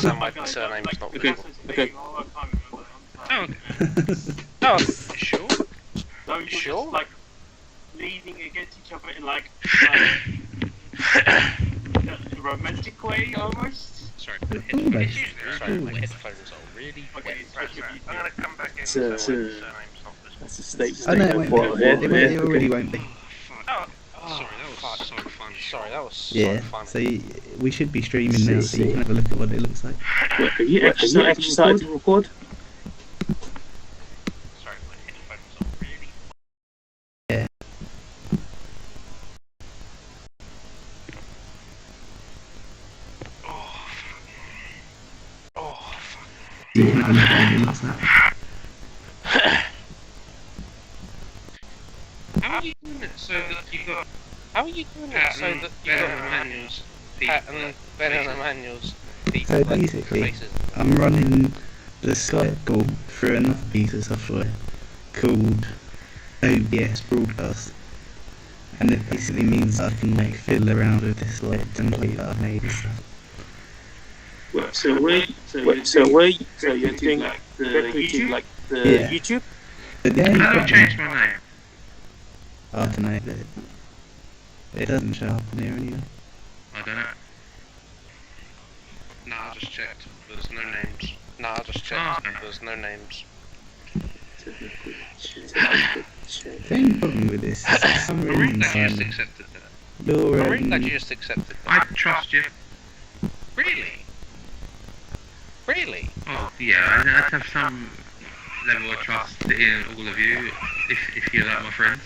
so my surname's not Okay, okay. Oh, oh, sure? No, you're Sure? just, like, leaning against each other in, like a romantic way, almost. Sorry, Almost. sorry, my Almost. headphones are really Okay, wet. especially if you... I'm gonna come back in. So- So my surname's not this one. That's a statement. Oh no, it won't be. It already won't be. Oh, sorry, that was so fun. Sorry, that was so Yeah, fun. so we should be streaming now, so you can have a look at what it looks like. Wait, have you actually started to record? Sorry, my headphones are really Yeah. Oh, fuck. So you can have a look at what it looks like. How are you doing it so that you got How are you doing it so that you better got manuals? pattern better than manuals? So basically, I'm running the Skype call through another piece of software called OBS Broadcast, and it basically means I can like fiddle around with this like template that I've made and stuff. Wait, so you're doing like the YouTube? like the Yeah. YouTube? But the only How do I problem, change my name? I don't know, it doesn't show up in here anyway. I don't know. No, I just checked. There's no names. No, I just checked. Oh, okay. There's no names. The only problem with this is for some I'm really reason glad you just Simon, accepted that. you're I'm really glad you just accepted I that. trust you. Really? Really? Oh, yeah, I'd have some level of trust in all of you if you're like my friends.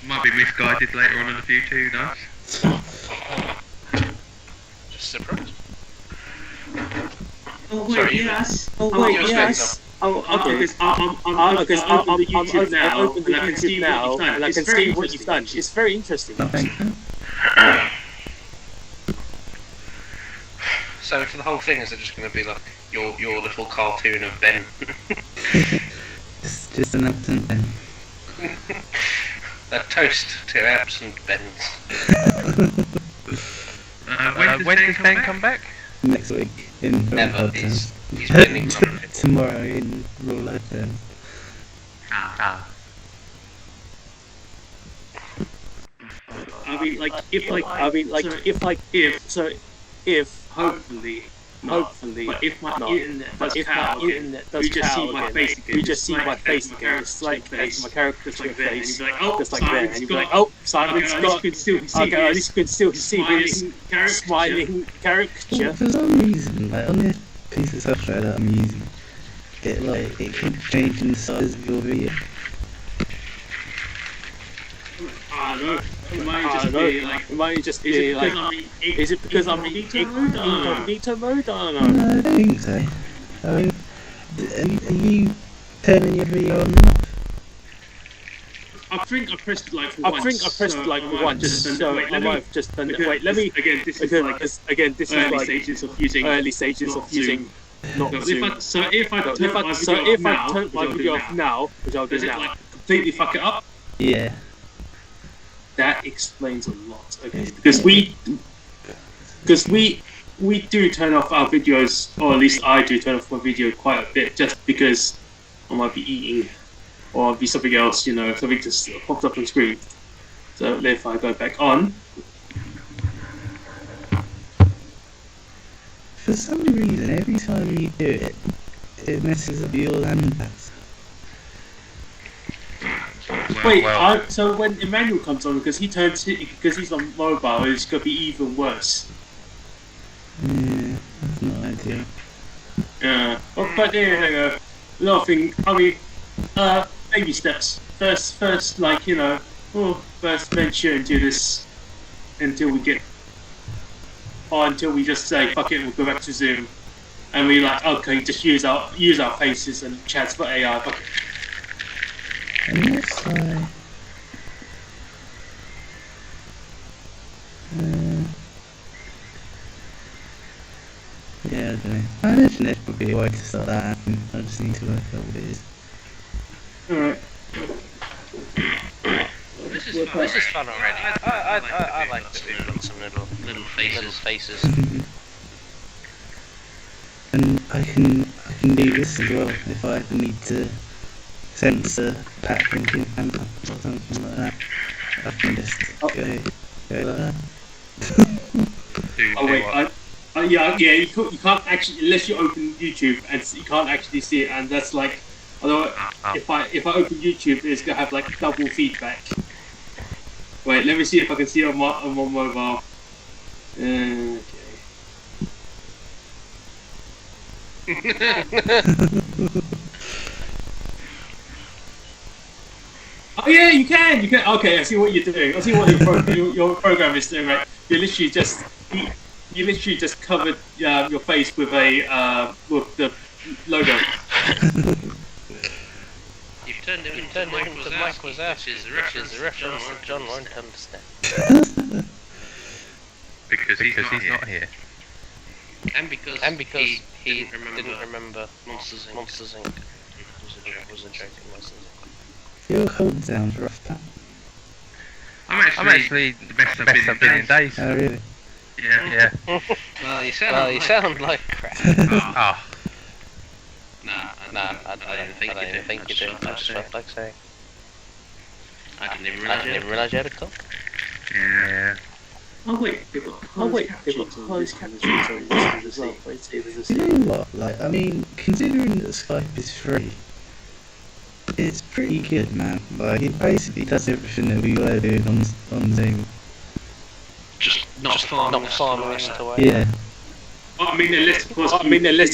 Might be misguided later on in the future, who knows? Just surprised. Oh wait, Sorry, yes. Oh Oh, wait, you're yes. Oh, okay. Because I'm open the YouTube now, opened the and I can see YouTube now, what you've done. and I It's can very see what you've done. interesting. It's very interesting. nothing. So for the whole thing, is it just going to be like your little cartoon of Ben? Just an absent then. A toast to absent Bens. When does Ben come back? Next week in real Never. life terms. He's been ignored. Tomorrow in real life terms. Ah. I mean, like, if hopefully, but if my internet does you just see my face again. You just see my face again. It's like my character's face, just like that. And you'd be like, oh, Simon's got. Okay, at least you can still see his smiling Well, caricature. for some reason, like on this piece of software that I'm using, it keeps changing the size of your video. I don't know. It I might don't just know. be like. It might just be like, is it because I'm in incognito mode? I don't know. No, I don't think so. I mean, are you turning your video on and off? I think I pressed like I think I pressed like once, so I might have just done it. Wait, let me. Again, this is like Again, this is early like stages of using. early stages of using not Zoom. So if I So turn if I my so video if off I now, turn my video off now, which I'll do does it now, like completely fuck it up? Yeah. That explains a lot. Okay, because we do turn off our videos, or at least I do turn off my video quite a bit, just because I might be eating, or it'll be something else, something just popped up on screen. So if I go back on, For some reason, every time you do it, it messes up your land pads. so when Emmanuel comes on, because he's on mobile, it's gonna be even worse. Yeah, that's not ideal. Yeah, but there you go. Laughing. I mean, baby steps. First, first venture into this until we get, or until we just say fuck it, we'll go back to Zoom, and we okay, just use our faces and chats for AI. Fuck it. Unless I... yeah, I don't know. I imagine there's probably a way to start that happening. I just need to work out what it is. Alright. This is This is fun already. I like to do some little faces. And I can do this as well if I ever need to censor Patrick and or something like that. I can just go like that. Oh wait, yeah, you can't actually, unless you open YouTube, and you can't actually see it, and that's like, although if I open YouTube, it's gonna have like double feedback. Wait, let me see if I can see it on my mobile. Okay. Oh yeah, you can. Okay, I see what you're doing. I see what your program is doing. Right, you literally just covered your face with with the logo. You've turned it into Mike Wazowski, which is a reference that John won't understand. Because he's not here. And because he didn't remember Monsters Inc. was a joke in Monsters Inc. Your cold sounds rough, Pat. I'm actually the best I've been in days. Oh really? Yeah. Well, you sound like crap. Oh. Nah, I don't even think you do. I just felt like saying. I didn't even realise you had a cough. Yeah. Oh wait, they've got closed captions on this as well. You know what? Like, I mean, considering that Skype is free, it's pretty good, man. Like, it basically does everything that we were doing on Zoom. Just not far rest away. Yeah. I mean, they're list,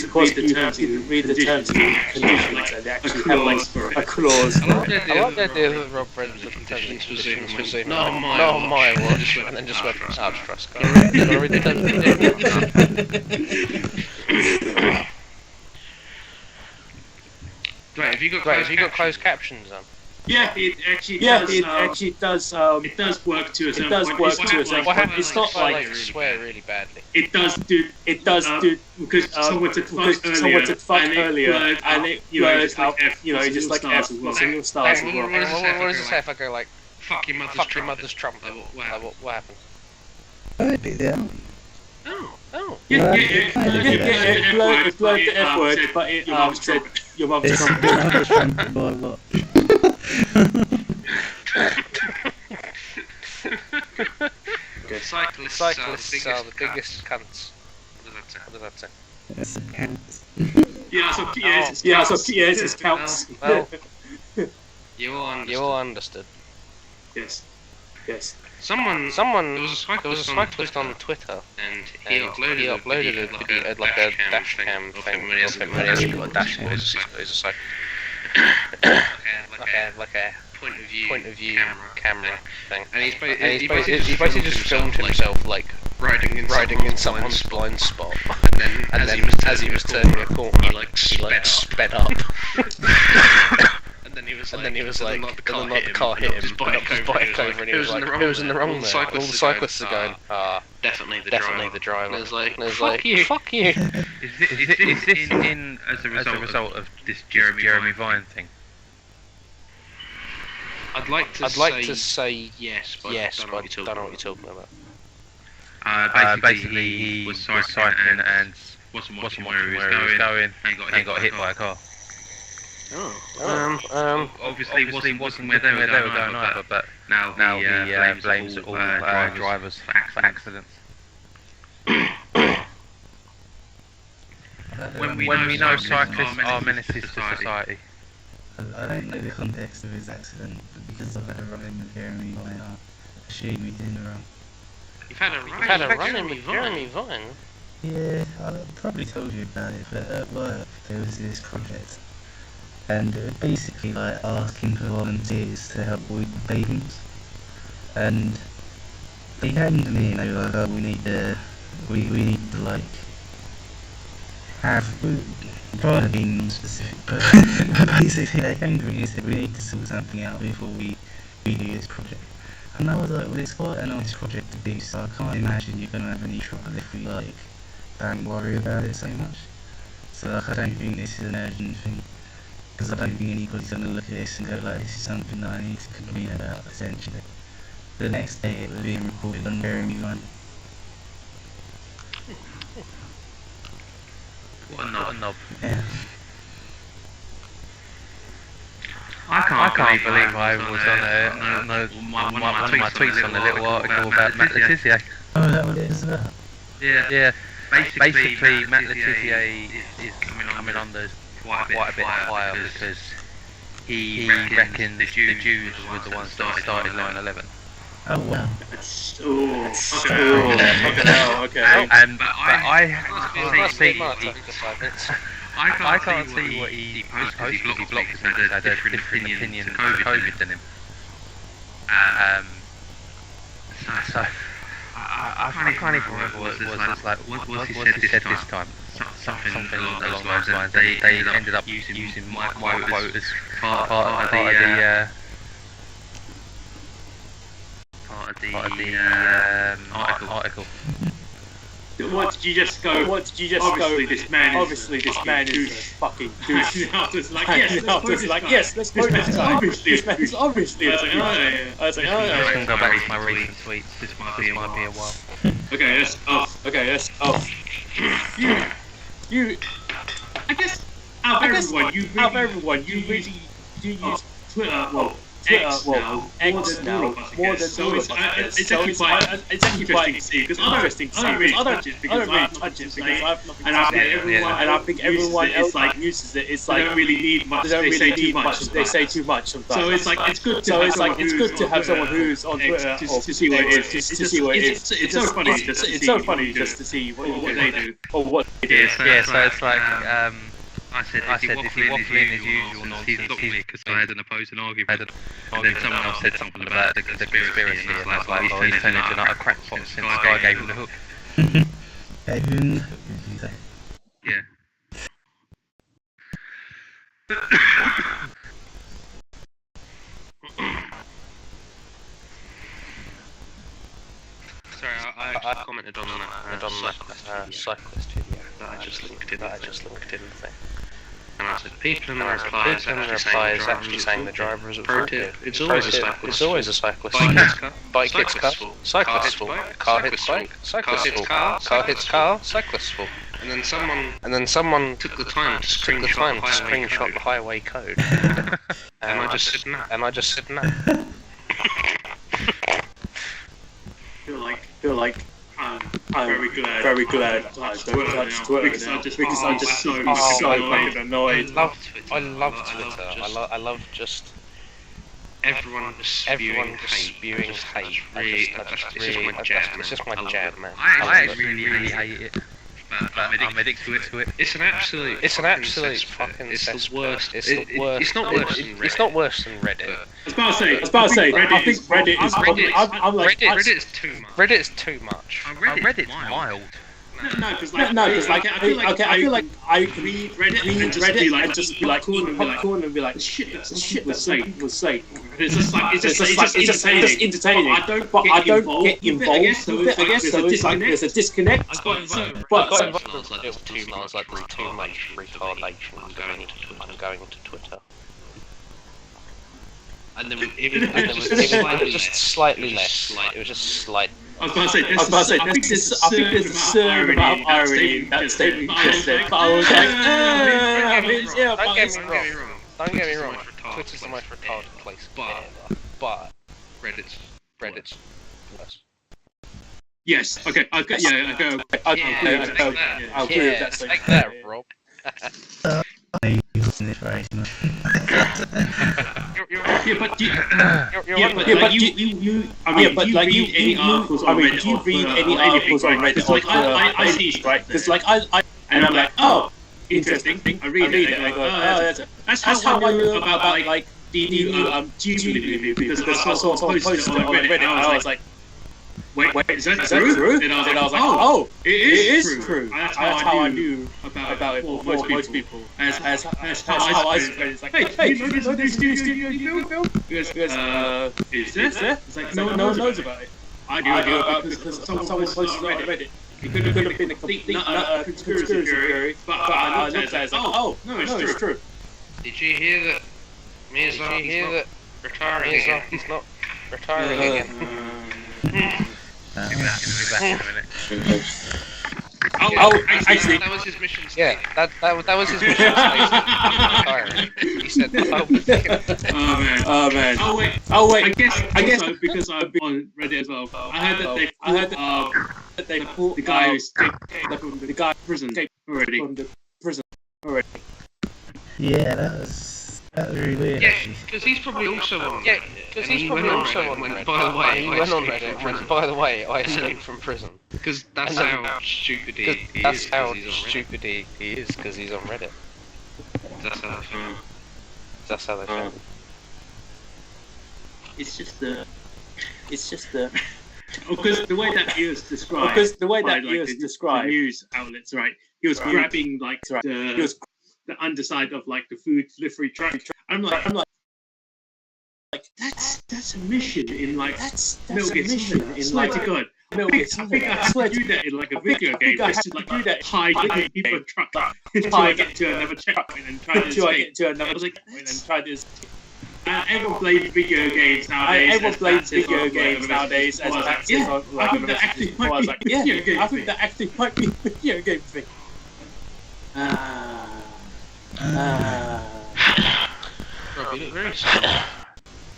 of course, the terms and read the terms and conditions, like they actually have like a clause. I like the idea that Rob read the terms and conditions for Zoom. Not on my watch, and then just went, I'll just trust God. Then I read the terms and conditions. Right, have you got closed captions on? Yeah, it actually does. It does work to a certain point. What happens? It's not like swear really badly. it does do because someone took fuck earlier, and it blurred out. Just like F, single stars as well. What does it say if I go like fuck your mother's Trump? What happened? Oh, yeah. Oh. Yeah, it blurred the F word, but it said your mother's Trump. By what? Cyclists are the biggest cunts. What does that say? That's the counts. It counts. Well, You all understood. Yes. Someone. There was a cyclist on Twitter, and he uploaded a video, like a dash cam thing. When he hasn't got a dash cam, he's a cyclist. Like a point of view camera thing. And he basically just filmed himself like riding in someone's blind spot. And then as he was turning a corner, he like sped up. And then he was like, the car hit him, but not his bike over, and he was like, who's in the wrong there? All the cyclists are going, definitely the driver. And it's like, fuck you. Is this in as a result of this Jeremy Vine thing? I'd like to say yes, but I don't know what you're talking about. Basically, he was cycling and wasn't watching where he was going and got hit by a car. Obviously wasn't where they were going either, but now he blames all drivers for accidents. When we know cyclists are menaces to society. I don't know the context of his accident, but because I've had a run-in with Jeremy Vine, I assume he's in the wrong. You've had a run-in with Jeremy Vine? Yeah, I probably told you about it, but at work there was this project, and it was basically like asking for volunteers to help with pavements, and they came to me and they were like, oh, we need to like have, trying to be non-specific, but basically they came to me and said we need to sort something out before we do this project. And I was like, well, it's quite a nice project to do, so I can't imagine you're going to have any trouble if we like don't worry about it so much. So like, I don't think this is an urgent thing, because I don't think anybody's going to look at this and go like, this is something that I need to complain about, essentially. the next day it was being reported on Jeremy One. What a knob. Yeah. I can't believe I was on one of my tweets on a little article about Matt Le Tissier. Oh, is that what it is about? Yeah. Basically, Matt Le Tissier is coming under quite a bit higher because he reckons the Jews were the ones that started 9/11. Oh wow. Okay. And I can't see see what he posted because he blocked because he had a different opinion to COVID than him. So I can't even remember what he said this time. Something along those lines. They ended up using my quote as part of the article. What did you just go? Obviously, this man is a fucking douche. And after it's like, yes, let's quote this guy. This man is obviously a douche. I was like, I'm just gonna go back to my recent tweets. This might be a while. Okay, that's off. You. I guess out of everyone, you really do use Twitter. X now, more than all of us. It's actually quite interesting to see because I don't really touch it because I have nothing to say, and I think everyone else like uses it. It's like they don't really need much. They say too much sometimes. So it's like it's good to have someone who's on Twitter to see what it is. To see what it is. It's so funny just to see what they do or what they do. Yeah, so it's like I said, is he waffling as usual nonsense? He's blocked me because I had an opposing argument. And then someone else said something about the conspiracy, and I was like, he's turned into a crackpot since the guy gave him the hook. Gave him the hook, did you say? Yeah. Sorry, I commented on that cyclist video that I just linked in the thing. And I said, people in the reply is actually saying the driver is at fault. It's always a cyclist. Bike hits car, cyclist's fault. Car hits bike, cyclist's fault. Car hits car, cyclist's fault. And then someone took the time to screenshot the highway code. And I just said no. Feel like I'm very glad I don't touch Twitter because I'm just so fucking annoyed. I love Twitter. I love just everyone spewing hate. It's just my jam, man. I actually really hate it. But I'm addicted to it. It's an absolute fucking cesspit. It's not worse than Reddit. I was about to say. I think Reddit is. Reddit's too much. Reddit's too much. Reddit's wild. No, because I feel like I can read Reddit and just be like popcorn and be like, shit was saying. It's just entertaining. But I don't get involved with it. I guess there's a disconnect. But sounds like there's too much retardation. I'm going to Twitter. And then it was just slightly less. It was just slight. I was about to say, I think there's a certain amount of irony in that statement you just said, but I was like, Don't get me wrong. Twitter's the most retarded place ever, but Reddit's worse. Yes. Okay. I'll agree with that statement. Take that, Rob. Do you read any articles on Reddit? Like I see, right? Because like I and I'm like, oh, interesting. I read it. And I go, oh, that's how I knew about like the new Jubilee because I saw someone posted on Reddit and I was like, wait, is that true? And I was like, oh, it is true. That's how I knew about it for most people. As how I spread it. It's like, hey, you know this new film? He goes, is there? It's like, no one knows about it. I do about it because someone posted it on Reddit. It could have been a complete conspiracy theory, but I looked at it like, oh, no, it's true. Did you hear that Mirza retiring again? He's not retiring again. Maybe that can be back in a minute. Actually, that was his mission. Yeah, that was his mission statement. He said, "I'll be back in a minute." Oh man. Oh wait. I guess also because I've been on Reddit as well. I heard that they pulled the guy who escaped from the guy prison already. From the prison already. Yeah, that was really weird. Yeah, Actually. because he's probably also on. Yeah, because he's probably also on Reddit. By the way, He went on Reddit and went, by the way, I escaped from prison. Because that's And how stupid he is. That's how 'cause he's on Reddit. stupid he is, because he's on Reddit. That's how they film. That's how they film. It's just the because the way that he was described. Because the way that by, he was described. the news outlets, right? He was grabbing like the underside of like the food delivery truck. I'm like, that's a mission in like That's Metal a Gear mission Solid. in Swear like to God. Metal I Gear think I have to do that in like a video game, just to like hide people in truck until I get to another checkpoint and try to until I escape. get to another I was like, point and try to. everyone plays video games nowadays. Everyone plays video games nowadays as taxes on. I think that actually might I was be like, a yeah, video game I think thing. that actually might be a video game thing. Rob, you look very somber.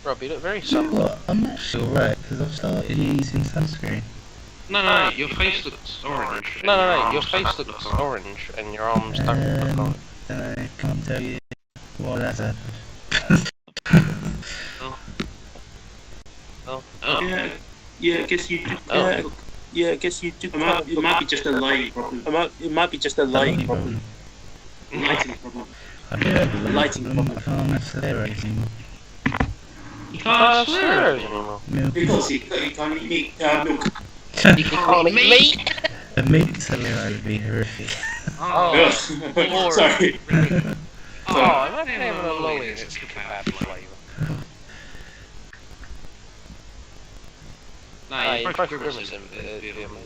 Rob, you look very You know somber. what? I'm actually alright because I've started using sunscreen. No, your face looks orange. No, your face looks orange and your arms don't look orange. And I can't tell you what that's happened. Yeah, I guess you. Yeah, I guess you do. It might be just a light problem. It might be just a lighting problem. Lighting problem. I do have a Lighting problem. I can't have steroids anymore. You can't Swear swear. anymore. Milk. Because you can't eat milk. You can't eat meat. A milk steroid would be horrific. Oh, Sorry. oh, imagine having a lolly and it's kebab flavour. No, You you broke broke grimace grimace. it'd be amazing.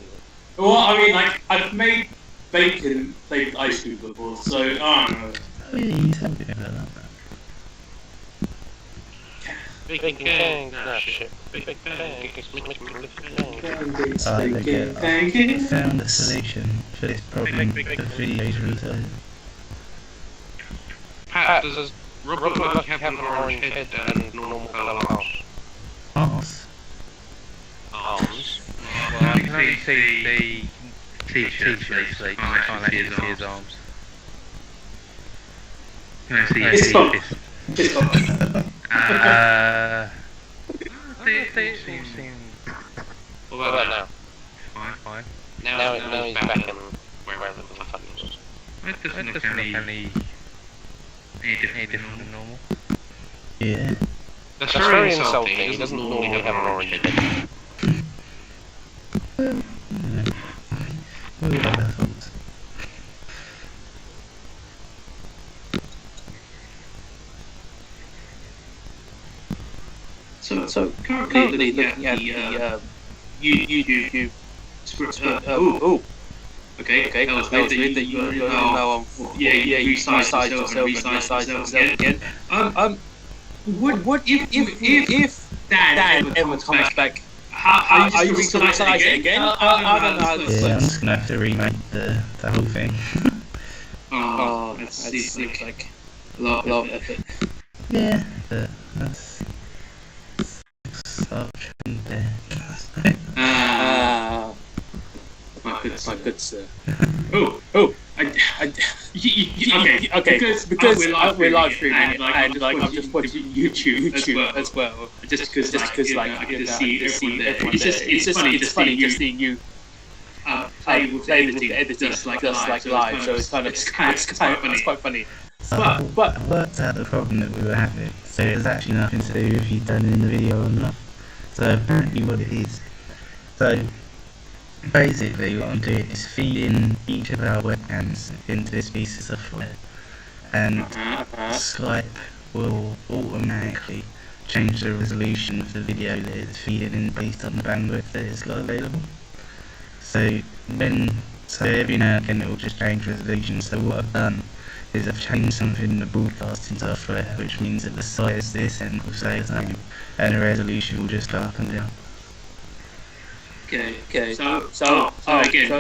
Well, I mean, like I've made bacon flavored ice cream before, so I don't know. Oh yeah, you told me about that. Bacon can, no shit. Bacon can, I found a solution for this problem for videos retarded. Pat, does Rob look like you have an orange head and normal colour arms? Arse. Arms? Well, you can only see the t-shirt sleeves, so you can't actually see his arms. You can only see his fist. They seem What about now? fine. Now he's back in wherever the fuck he was. It doesn't look any different than normal. Yeah. That's That's very insulting. He doesn't normally have an orange head. We'll have our thoughts. So currently looking at the YouTube script. Okay, that was weird that you know you resize yourself again. What if Dan ever comes back? How are you just gonna resize it again? I don't know how this Yeah, I'm works. just gonna have to remake the whole thing. Oh, that seems like a lot of effort. Yeah, but that's such there. My good sir. Okay, because we're live streaming and and like I'm just watching YouTube as well. Just because I can see everyone there. everyone It's there. funny It's just just seeing you play with the editing just like live. live, so it's quite funny. But But- I worked out the problem that we were having, so it has actually nothing to do if you've done it in the video or not. So apparently what it is. So basically what I'm doing is feeding each of our webcams into this piece of software, and Skype will automatically change the resolution of the video that it's feeding in based on the bandwidth that it's got available. So every now and again it will just change resolution. So what I've done is I've changed something in the broadcasting software, which means that the size this end will stay the same and the resolution will just go up and down. Okay. So again,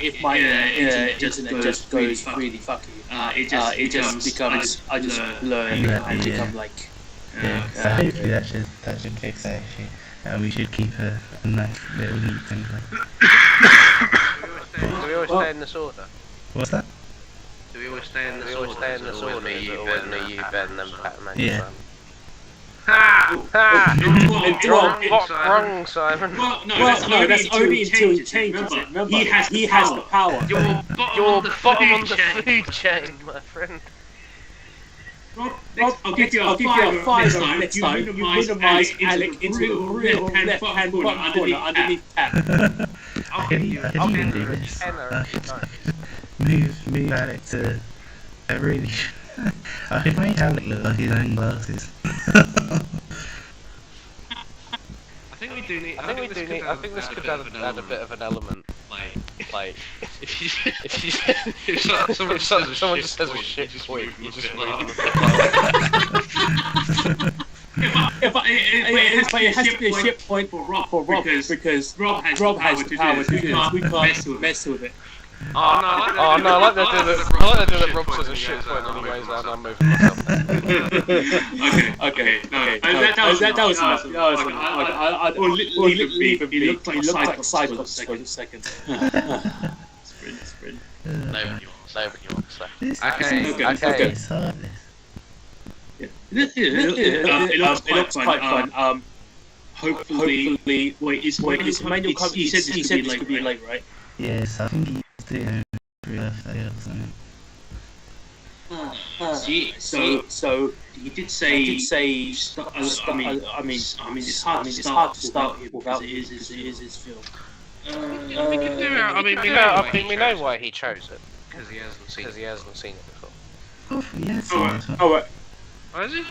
if my internet just goes really fucky, it just becomes I just learn and become like. So hopefully that should fix that issue. We should keep a nice little loop anyway. Do we always stay in this order? What's that? Do we always stay in this order? Is it always me, you, Ben, then Batman? Yeah. Wrong, Simon. Well, no, that's only until he changes it. Remember, he has the power. You're bottom on the food chain, my friend. Rob, I'll give you a five next time. You minimise Alec into the real left-hand corner underneath tab. I could even do this. Move Alec to a really... I could make Alec look like his own glasses. I think we do need. I think this could add a bit of an element. Like if someone just says a shit point, you just move. It has to be a shit point for Rob because Rob has the power to do this. We can't mess with it. Oh no, I like that doing that Rob says a shit point and he goes down and I'm moving myself. Okay. That was enough. He looked like a Cyclops for a second. Sprint. Nobody wants that. Okay. It looks quite fun. Hopefully, wait, is Emmanuel coming? He said this could be late, right? Yes, I think he's doing a birthday or something. So he did say. I mean, it's hard to start without it is his film. We can do it. I mean, we know why he chose it because he hasn't seen it before. Oh, yes. Alright. Oh, is it?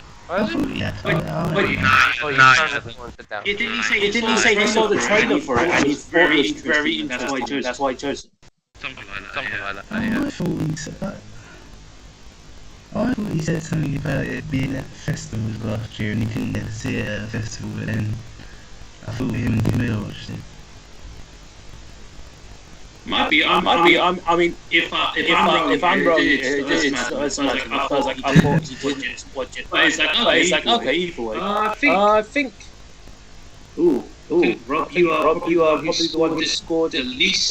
Didn't he say he saw the trailer for it and he's very interested. That's why he chose it. Something like that. I thought he said that. I thought he said something about it being at festivals last year and he couldn't get to see it at a festival, but then I thought him and Camille watched it. Might be. I mean, if I'm wrong, it's like I thought he didn't watch it. But it's like okay, either way. I think. Ooh, Rob, you are probably the one who scored the least.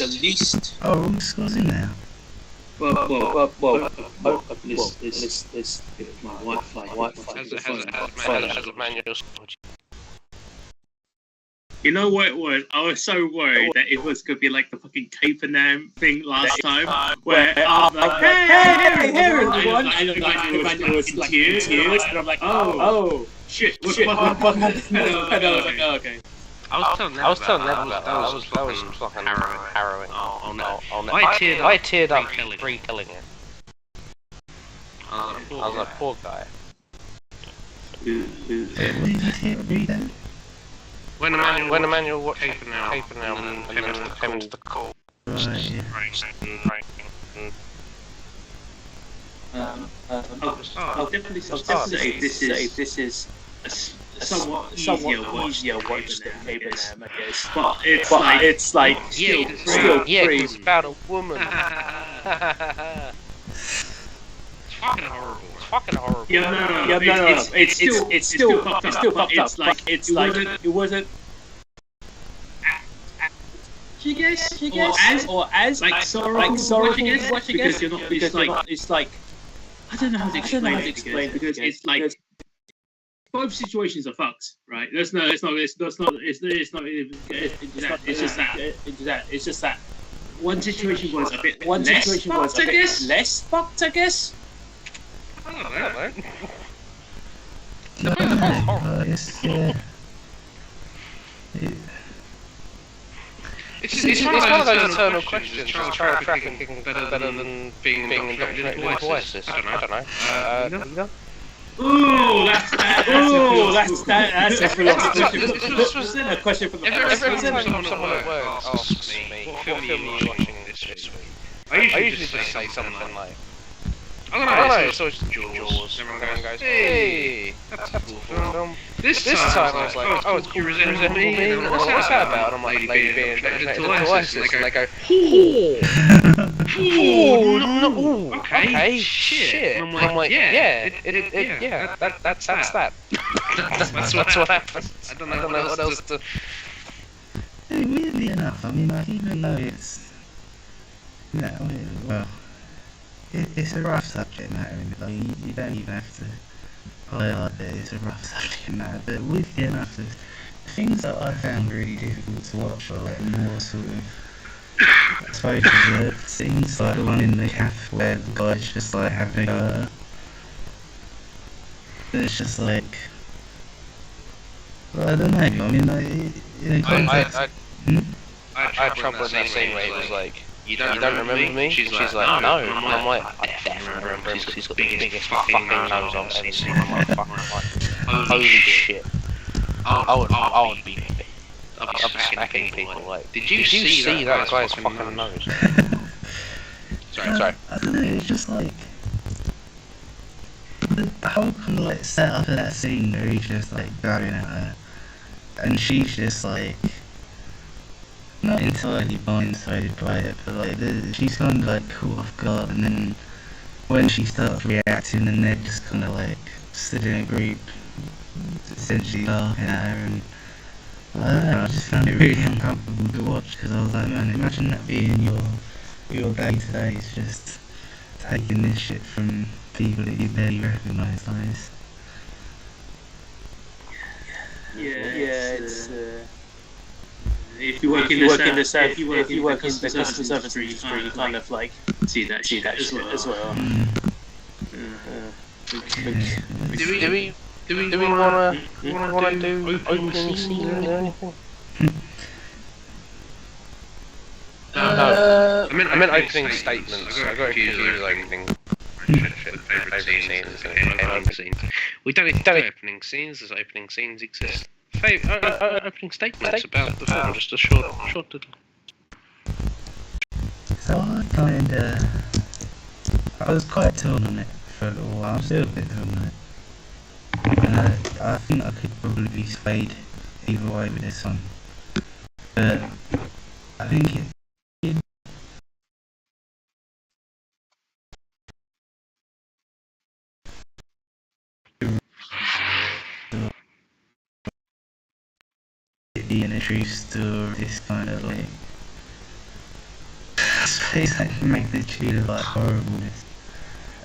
Oh, Rob scores in there. Well. This my Wi-Fi. Has a manual score. You know what it was? I was so worried that it was going to be like the fucking Capernaum thing last time, where I was like, hey, everyone! And it was like tears, and I'm like, oh, shit, what happened? And I was like, oh, okay. I was telling Neville that was fucking harrowing. I teared up pre-killing it. I was like, poor guy. Read that? When Emmanuel watched Capernaum and came into the call. Right. I'll definitely say this is a somewhat easier watch than Capernaum, I guess. But it's like still pretty. It's about a woman. It's fucking horrible. Yeah, no. It's still fucked up. It's like it wasn't. She guess, or as like sorrowful because you're not. It's like I don't know how to explain because it's like both situations are fucked, right? It's just that one situation was a bit less fucked, I guess. I don't No, it's, It's one of those eternal questions. Is child trafficking better than being indoctrinated into ISIS? I don't know. Ooh, that's a philosophy. This was a question for the every time someone at work asks me what film are you watching this week, I usually just say something like, I don't know, so it's Jaws. Everyone goes, hey, that's a cool film. This This time I was like, oh, it's called Resemble Me. And what's that about? And I'm like, lady being attracted to ISIS. And they go, oh, no, okay, shit. And I'm like, yeah, that's that. That's what happened. I don't know what else to. Weirdly enough, I mean, like, even though it's, you know, well, it's a rough subject matter, like, you don't even have to highlight that it's a rough subject matter, but weirdly enough, the things that I found really difficult to watch are like more sort of, I suppose, reserved scenes, like the one in the cafe where the guy's just like having a go at her. It's just like, well, I don't know, I mean, like, in context... I had trouble with that scene where it was like, you don't remember me? She's like, no. And I'm like, I definitely remember him because he's got the biggest fucking nose I've ever seen. I'm like, holy shit. I would be smacking people like, did you see that guy's fucking nose? Sorry. I don't know, it's just like... The whole kind of like setup of that scene where he's just like going at her, and she's just like not entirely blindsided by it, but like she's kind of like caught off guard, and then when she starts reacting, and they're just kind of like stood in a group, essentially laughing at her, and I don't know, I just found it really uncomfortable to watch because I was like, man, imagine that being your day to day, is just taking this shit from people that you barely recognise, like. It's if you work in the south, if you work in the customer service industry, you kind of like see that shit as well. Do we wanna do opening scenes or anything? No, I meant opening statements. I got confused with opening. Favourite scenes and opening scenes. We don't need to do opening scenes, as opening scenes exist. Opening statements about the film, just a short little. So I was quite torn on it for a little while. I'm still a bit torn on it. And I think I could probably be swayed either way with this one. But I think it being a true story, this kind of like, I suppose like magnitude of like horribleness.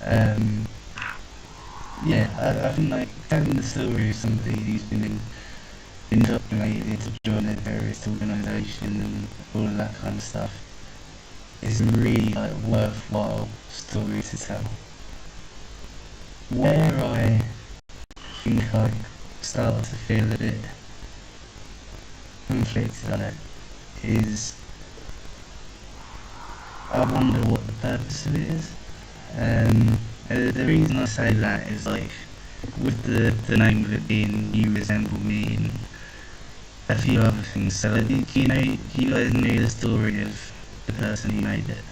I think like having the story of somebody who's been indoctrinated to join a terrorist organisation and all of that kind of stuff is a really like worthwhile story to tell. Where I think I start to feel a bit conflicted on it is I wonder what the purpose of it is. The reason I say that is like with the name of it being You Resemble Me and a few other things. So like, do you guys know the story of the person who made it?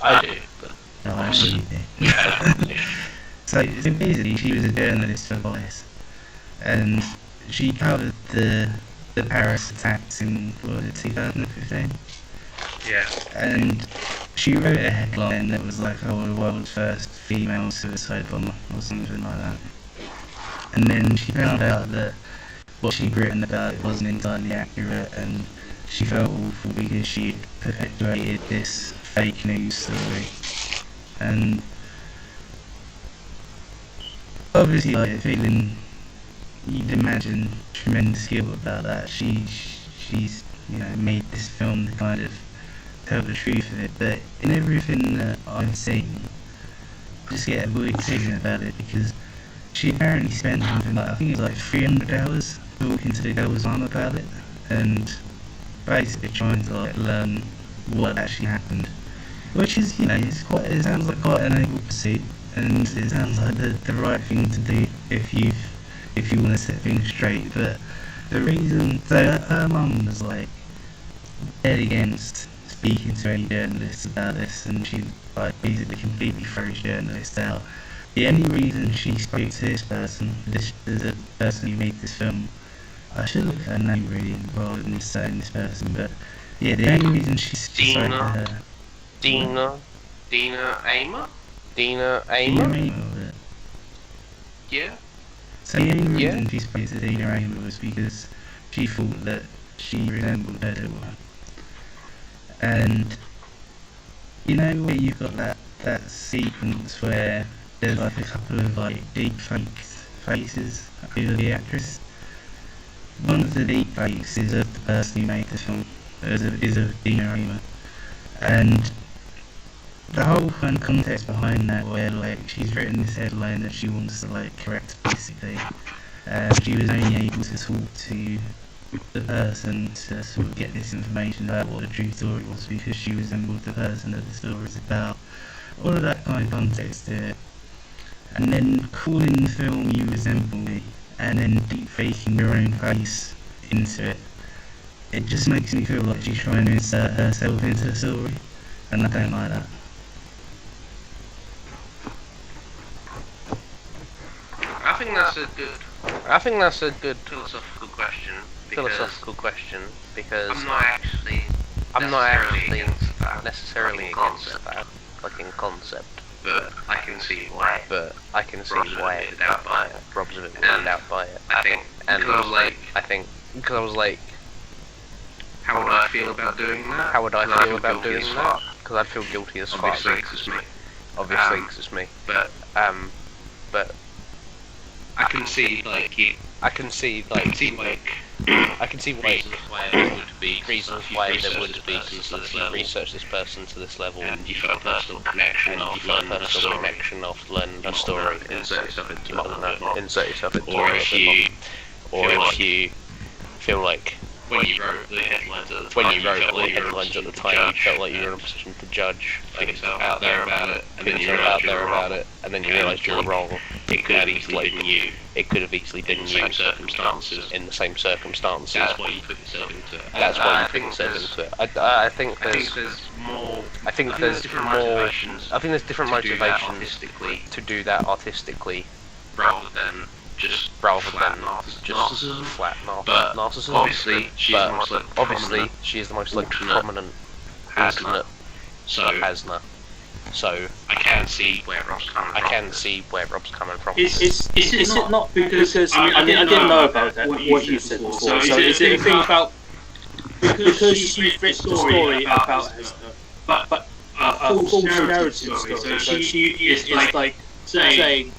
I do, but No, I know you do. So basically she was a journalist for Vice, and she covered the Paris attacks in, what was it, 2015? yeah. And she wrote a headline that was like, oh, the world's first female suicide bomber, or something like that. And then she found out that what she'd written about it wasn't entirely accurate, and she felt awful because she'd perpetuated this fake news story. And obviously, like, feeling, you'd imagine, tremendous guilt about that. She's made this film to kind of tell the truth of it, but in everything that I've seen, I just get a weird feeling about it, because she apparently spent something like, I think it was like 300 hours talking to the girl's mum about it, and basically trying to like learn what actually happened, which is, it sounds like quite a noble pursuit, and it sounds like the right thing to do if you want to set things straight. But the reason, so her mum was like dead against speaking to any journalists about this, and she like basically completely throws journalists out. the only reason she spoke to this person, the person who made this film, I should look at her name really rather than saying this person, but yeah, the only reason she spoke to her. Dina Aimer? Dina Aimer? Yeah. So the only reason she spoke to Dina Aimer was because she thought that she resembled her daughter. And you know where you've got that sequence where there's like a couple of like deep faces over the actress? One of the deep fakes is of the person who made the film, is of Dina Aimer. And the whole kind of context behind that, where like she's written this headline that she wants to like correct basically. She was only able to talk to the person to sort of get this information about what the true story was because she resembled the person that the story is about. All of that kind of context to it. And then calling the film You Resemble Me, and then deep faking your own face into it. It just makes me feel like she's trying to insert herself into the story, and I don't like that. I think that's a good philosophical question because I'm not actually necessarily against that, like in concept. But I can see why. Rob's a bit weirded out by it. I think because I was like, how would I feel about doing that? Because I'd feel guilty as fuck. Obviously, because it's me. But I can see reasons why there would be because you research this person to this level and you felt a personal connection of learning a story, insert yourself into it, or if you feel like when you wrote the headlines at the time, you felt like you were in a position to judge, put yourself out there about it, and then you realised you were wrong. It could have easily been you. It could have easily been you in the same circumstances. That's why you put yourself into it. I think there's different motivations to do that artistically, rather than just flat narcissism. But obviously, she is the most prominent alternate Hasna. So I can see where Rob's coming from. Is it not because I didn't know about that, what you said before. So is it a thing about because she's written the story about Hasna, but a false narrative story. So she is like saying,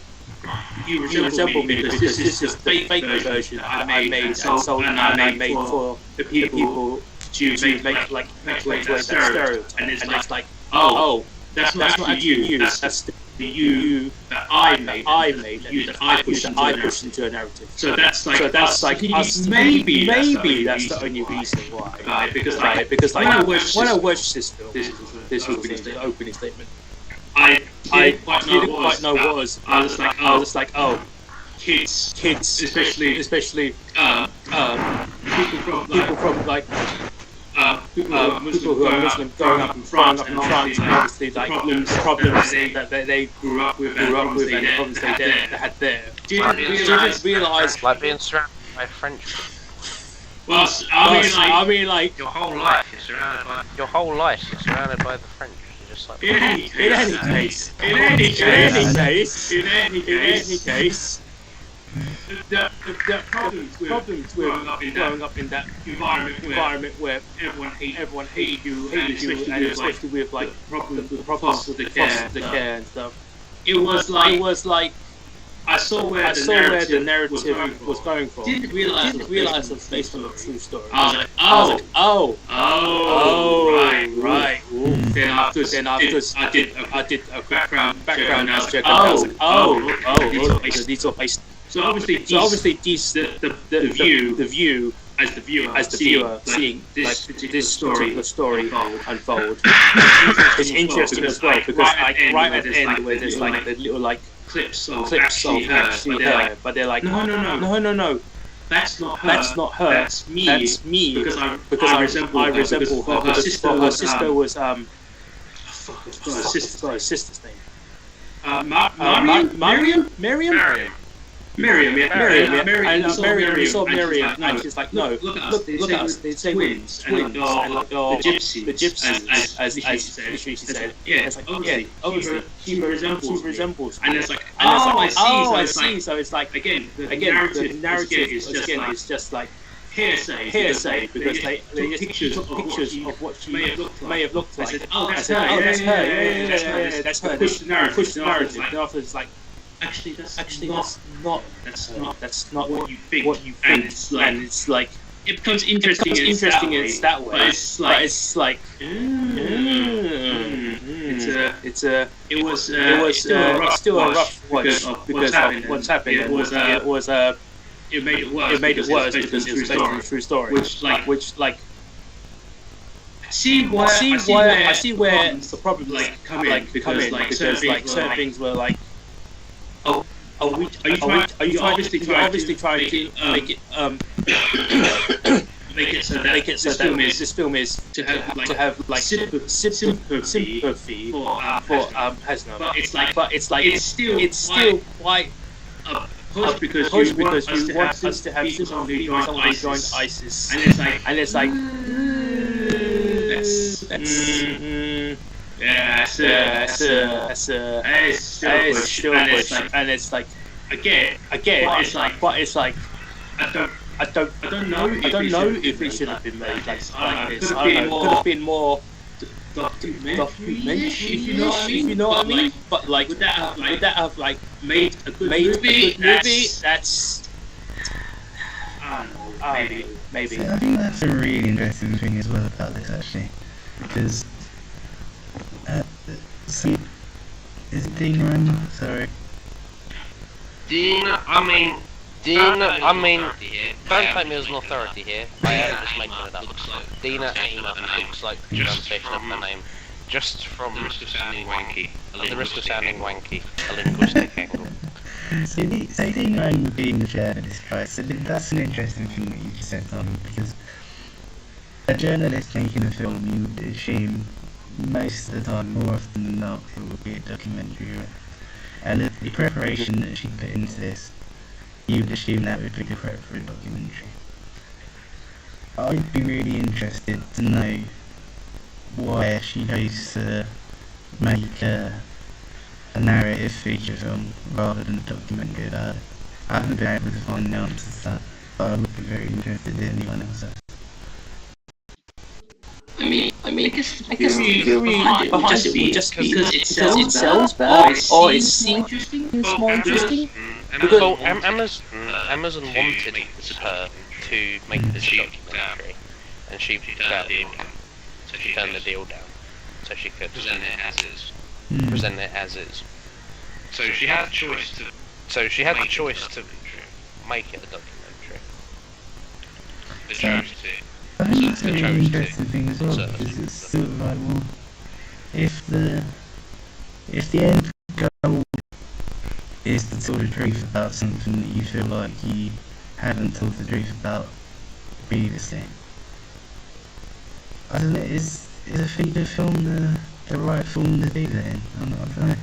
you resemble me because this is the fake version I made and sold and I made for the people to make like that stereotype. And it's like, oh, that's not actually you. That's the you that I made, and you that I pushed into a narrative. So that's like us. Maybe that's the only reason why. Right? Because when I watched this film, this opening statement, I didn't quite know what was. I was just like, oh, kids, especially people from like. People who are Muslim growing up in France, and obviously like problems that they grew up with and the problems they had there. Didn't realise like being surrounded by French. Well, I mean like your whole life you're surrounded by the French. You're just like in any case. The problems with growing up in that environment where everyone hated you, and especially with like the problems with the care and stuff. It was like I saw where the narrative was going from. Didn't realize it was based on a true story. I was like, right. Then I did a background check. And I was like, these are based. So obviously, the view as the viewer seeing like this story unfold is interesting as well, because like right at the end where there's like the little like clips of actually her, but they're like no. That's not her. That's me. Because I resemble her. Because her sister was her sister's name. Miriam, yeah. And Miriam saw Miriam, and she's like, no, look at us, they say twins, and the gypsies, as she said. Yeah, it's like, obviously, she resembles. And it's like, I see. So it's like, again, the narrative is just like hearsay because they just pictures of what she may have looked like. I said, that's her. That's her. Push the narrative. And after it's like, actually that's not what you think. And it's like it becomes interesting. It's that way. But it's like it was still a rough watch because of what's happened. It made it worse because it was based on a true story. Which I see where the problems come in because certain things were like, are you obviously trying to make it so that this film is to have sympathy for Hasna, but it's still quite push because you want us to have sympathy for someone who joined ISIS, and it's like that's still push, and it's like again, but it's like I don't know if it should have been made like this. I don't know. Could have been more documentary, if you know what I mean. But like, would that have like made a good movie? That's I don't know, maybe. So I think that's a really interesting thing as well about this actually, because so is it Dean Randall? Sorry. Dean, I mean, don't take me as an authority here. I am just making it up. Dina Aima looks like the pronunciation of my name, just from the risk of sounding wanky, a linguistic angle. So Dean Randall being a journalist, right? So that's an interesting thing that you just said, Tommy, because a journalist making a film, you would assume most of the time, more often than not, it would be a documentary, right? And the preparation that she put into this, you'd assume that would be the prep for a documentary. I'd be really interested to know why she chose to make a narrative feature film rather than a documentary about it. I haven't been able to find the answers to that, but I would be very interested in anyone else. I guess the theory behind it would just be because it sells better, or it seems more interesting. Because Amazon wanted her to make this documentary, and she put out the deal. So she turned the deal down, so she could present it as is. So she had the choice to make it a documentary. They chose to. I think that's a really interesting thing as well, because it's sort of like, well, if the end goal is to tell the truth about something that you feel like you haven't told the truth about previously, I don't know, is a feature film the right form to do that in? I don't know.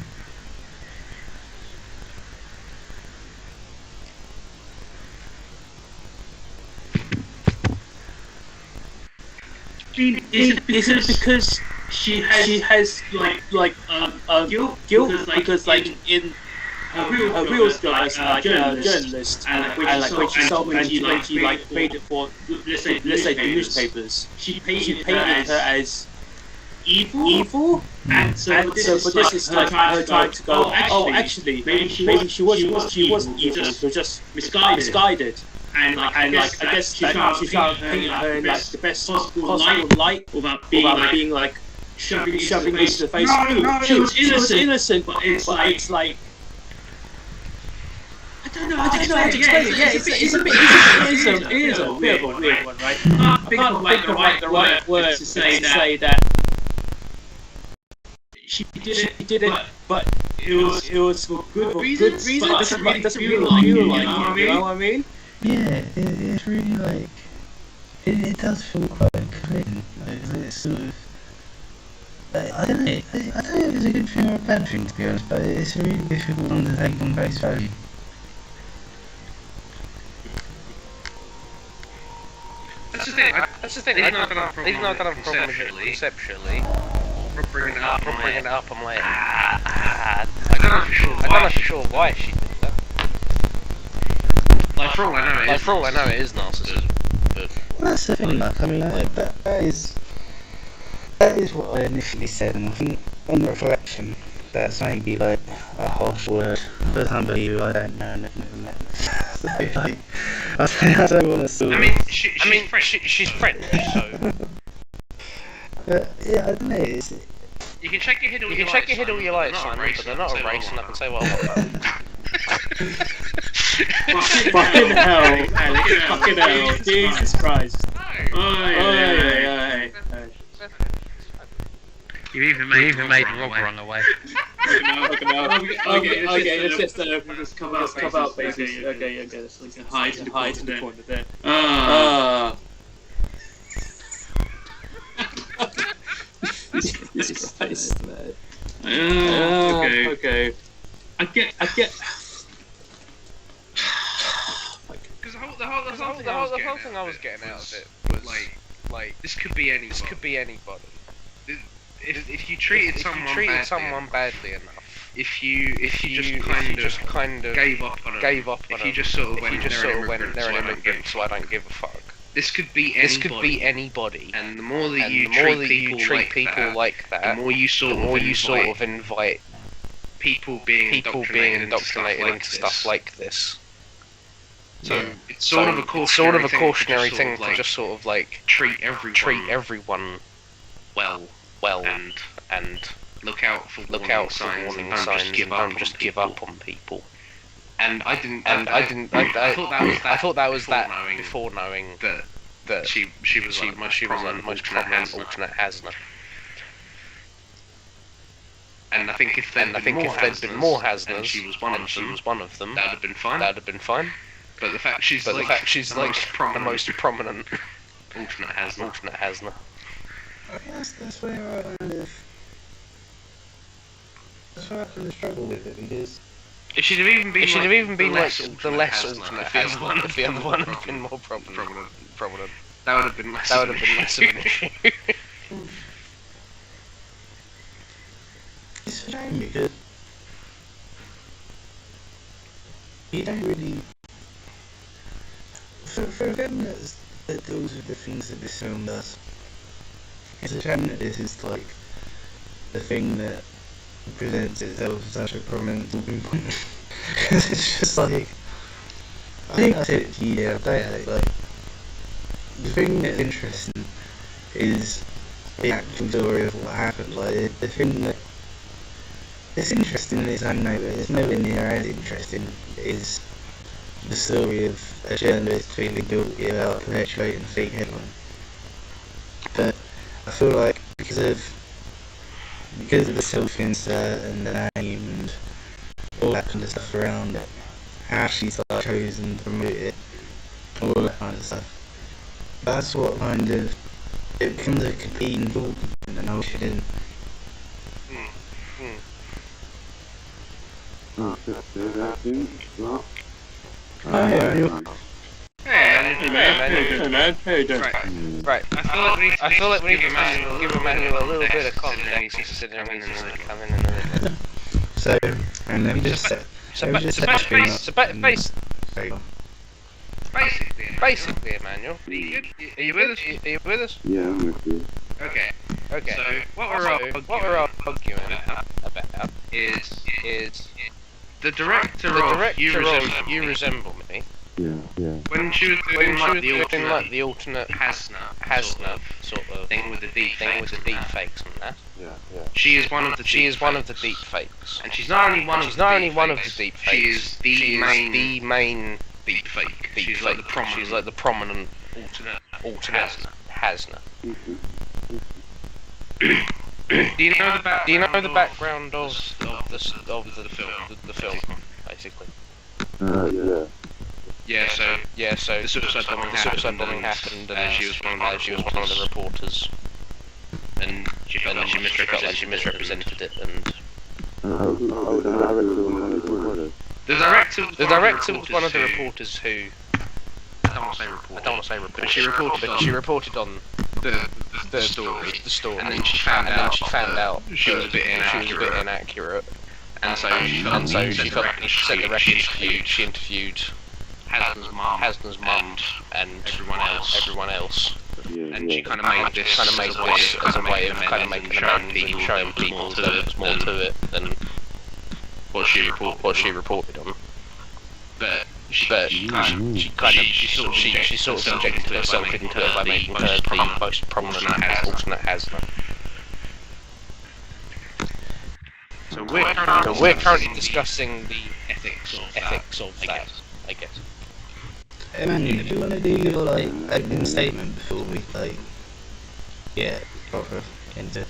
Is it because she has guilt because in her real job as a journalist, and when she made it for let's say the newspapers, she painted her as evil, and so for this is like her trying to go, actually maybe she wasn't evil, she was just misguided. And I guess she's trying to paint her in like the best possible light without being like shoving into the face. No, she was innocent, but it's like I don't know how to explain it. Yeah, it is a bit of a weird one, right? I can't think of the right words to say that she did it, but it was for good reasons. But it doesn't really feel like it, you know what I mean? Yeah, it's really like, it does feel quite clean. It's sort of, I don't know. I don't know if it's a good thing or a bad thing, to be honest, but it's a really difficult one to take on face value. That's the thing. That's the thing. Even though I don't have a problem with it conceptually, from bringing it up, I'm like, I don't know for sure why she did that. Like, for all I know, it is narcissism. But Well, that's the thing, like, I mean, that is what I initially said, and I think, on reflection, that's maybe, like, a harsh word for somebody who I don't know and have never met. So, like, I don't want to sort of... she's French, so... But, yeah, I don't know, it's... you can check your head all you like, Simon, but they're not a race, and I can say what I want. Fucking hell, Alex, fucking hell, Jesus Christ. Oi. You even made Rob run away. Okay, let's just come out basis. Okay, let's hide in the corner there. Jesus Christ, man. Okay. I get. Because the whole thing I was getting out of it was like this could be anybody. If you treated someone badly enough, if you just kind of gave up on it, if you just sort of went they're an immigrant, so I don't give a fuck. This could be anybody. And the more that you treat people like that, the more you sort of invite people being indoctrinated into stuff like this. So it's sort of a cautionary thing to just sort of like treat everyone well and look out for warning signs and don't just give up on people. And I thought that was before knowing that she was the most prominent alternate Hasna. And I think if there'd been more Hasnas and she was one of them, that'd have been fine. But the fact she's the most prominent alternate Hasna. I mean, that's where I kind of struggle with it, because it should have even been like the less alternate Hasna. If the other one had been more prominent, that would have been less of an issue. It's a shame because you don't really... For a film that deals with the things that this film does, it's a shame that this is like the thing that presents itself as such a prominent talking point. Because it's just like... I think I said it to you the other day, like, the thing that's interesting is the actual story of what happened. Like, the thing that it's interesting in its own way, but it's nowhere near as interesting is the story of a journalist feeling guilty about perpetuating a fake headline. But I feel like because of the self-insert and the name and all that kind of stuff around it, how she's like chosen to promote it, all that kind of stuff, that's what kind of, it becomes a competing thought, and I wish it didn't. Right. I feel like we need to give Emmanuel a little bit of context considering he's just come in a minute. So, and let me just say, basically, Emmanuel, are you with us? Yeah, I'm with you. Okay. So what we're arguing about is the director of You Resemble Me. Yeah. When she was doing like the alternate Hasna sort of thing with the deep fakes and that. Yeah. She is one of the deep fakes, and she's not only one of the deep fakes. She is the main deep fake. She's like the prominent alternate Hasna. Do you know the background of the film, basically? Yeah. So the suicide bombing happened, and she was one of the reporters. and she felt like she misrepresented it, and the director was one of the reporters who, I don't want to say report, but she reported on the story, and then she found out she was a bit inaccurate, and so she felt like she sent the record. She interviewed Hasna's mum and everyone else. And she kind of made this as a way of kind of making amends and showing people that there was more to it than what she reported on. But she sort of injected herself into it by making her the most prominent alternate Hasna. So we're currently discussing the ethics of that, I guess. Emmanuel, do you want to do your opening statement before we get proper into it?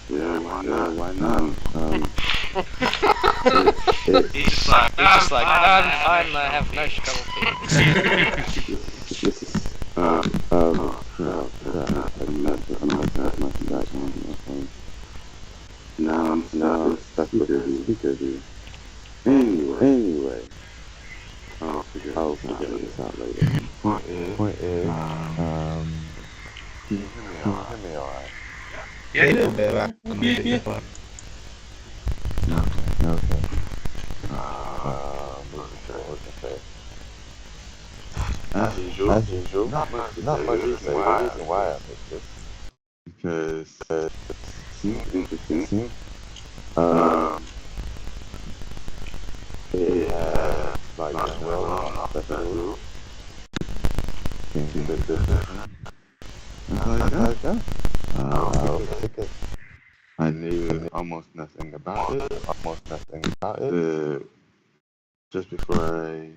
Yeah, why not? He's just like, I have no strong feelings. No, that's because you. Anyway. I'll figure this out later. Point is, can you hear me alright? Yeah, a little bit, right? Okay. What was I say? As usual, not much to say. The reason why I picked this, because it seems interesting. It has like special things a bit different. Like that. I'll pick it. I knew almost nothing about it. Just before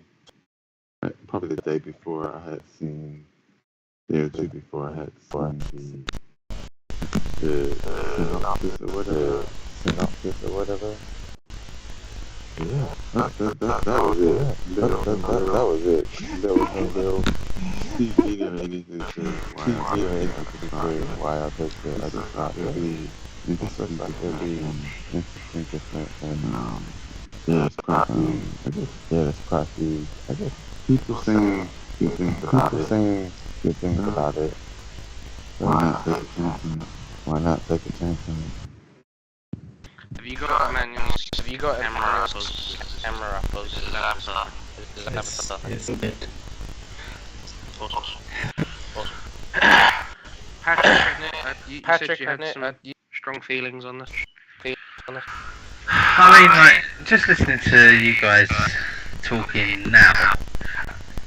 probably the day before, I had seen, day or two before, I had seen the synopsis or whatever. Yeah, that was it. That was it. There was no real TV or anything to why I picked it. I just thought it would be interesting, different, and it's classy. I guess people saying good things about it. Why not take a chance on it? Have you got Emmanuel's camera up? Is that It's a bit. Awesome. Patrick, you had some strong feelings on this. I mean, like, just listening to you guys talking now,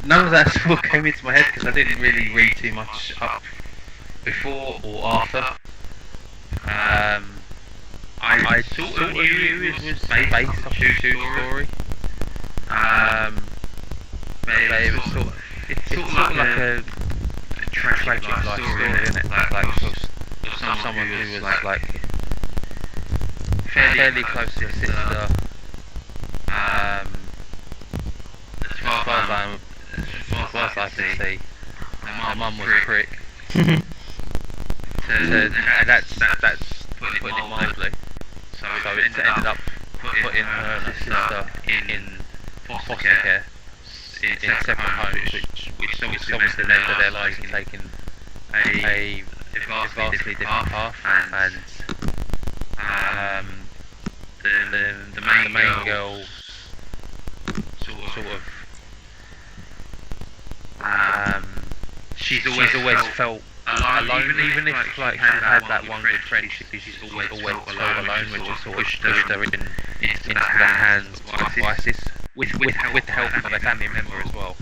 none of that sort of came into my head because I didn't really read too much up before or after. I sort of knew it was based off a true story. But it was sort of like a tragic life story, isn't it? Like someone who was like fairly close to his sister. As far as I can see, my mum was a prick. And that's putting it mildly. So it ended up putting her and her sister in foster care in separate homes, which obviously led to their lives taking a vastly different path, and the main girl sort of she's always felt alone, even if like she had that one good friend, she's always felt alone, which has sort of pushed her into the hands of ISIS with the help of a family member as well.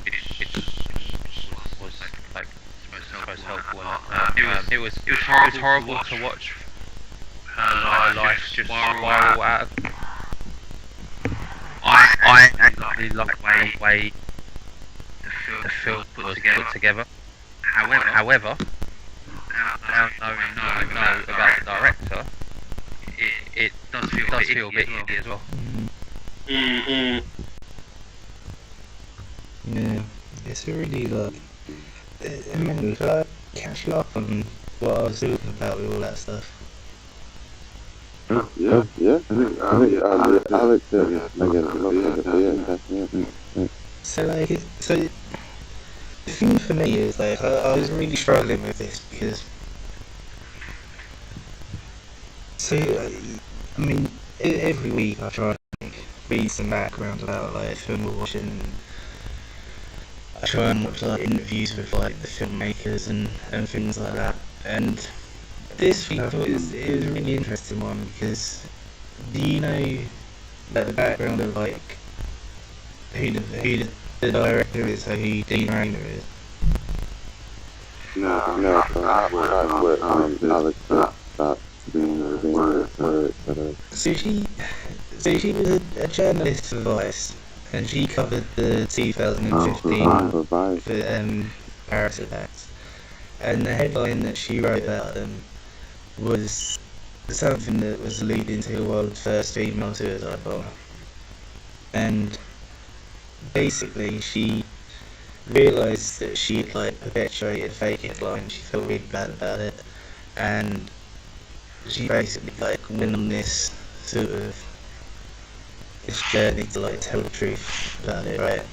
Which was like most helpful. It was horrible to watch her life just spiral out. I actually like the way the film was put together. However, now knowing about the director, it does feel a bit indie as well. Yeah, it's really like. Emmanuel, shall I catch you up on what I was talking about with all that stuff. Yeah. I think I like to again look at the definitely. So the thing for me is like I was really struggling with this because I mean every week I try to read some background about like film we're watching. I try and watch like interviews with like the filmmakers and things like that. And this week I thought it was a really interesting one because do you know like the background of like who the director is, so who Dean Rainer is? No, I've what Alex about being So she was a journalist for Vice, and she covered the 2015 for Paris attacks. And the headline that she wrote about them was something that was alluding to the world's first female suicide bomber. And basically, she realised that she'd like perpetuated fake headlines. She felt really bad about it, and she basically like went on this sort of this journey to like tell the truth about it, right?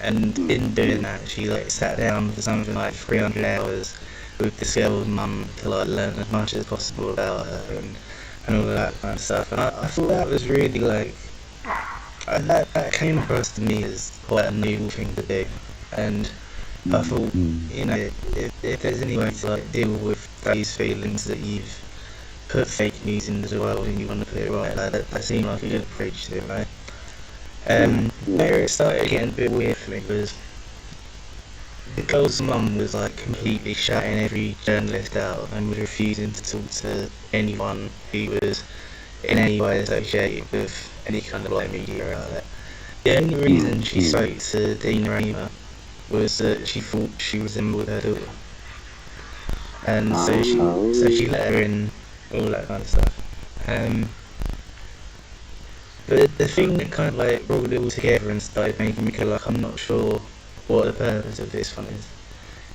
And in doing that, she like sat down for something like 300 hours with this girl's mum to like learn as much as possible about her and all of that kind of stuff. And I thought that was really like that came across to me as quite a noble thing to do. And I thought, you know, if there's any way to like deal with those feelings that you've put fake news into the world and you want to put it right, like, that seemed like a good approach to it, right? Where it started getting a bit weird for me was the girl's mum was like completely shutting every journalist out and was refusing to talk to anyone who was in any way associated with any kind of like media outlet. The only reason she spoke to Dean Rainer was that she thought she resembled her daughter, and so she let her in, all that kind of stuff. But the thing that kind of like brought it all together and started making me feel like I'm not sure what the purpose of this one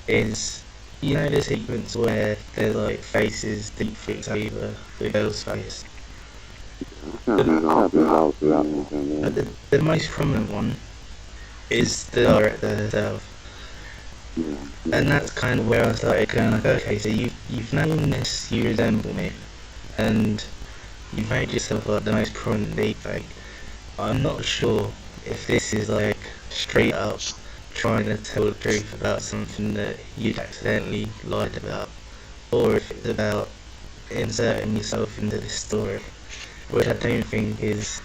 is you know the sequence where there's like faces deep fixed over the girl's face. The most prominent one is the director herself, and that's kind of where I started going like, okay, so you've named this You Resemble Me, and you've made yourself like the most prominent deepfake. I'm not sure if this is like straight up trying to tell the truth about something that you'd accidentally lied about, or if it's about inserting yourself into this story, which I don't think is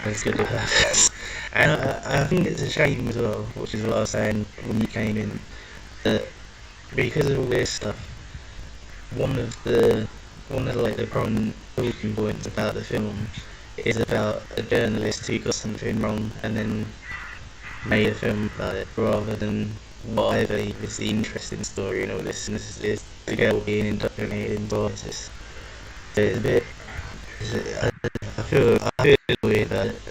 as good a purpose. And I think it's a shame as well, which is what I was saying when you came in, that because of all this stuff, one of the like the prominent talking points about the film is about a journalist who got something wrong and then made a film about it, rather than what I believe is the interesting story in all this, and this is the girl being indoctrinated into ISIS. So it's a bit, I feel weird about it.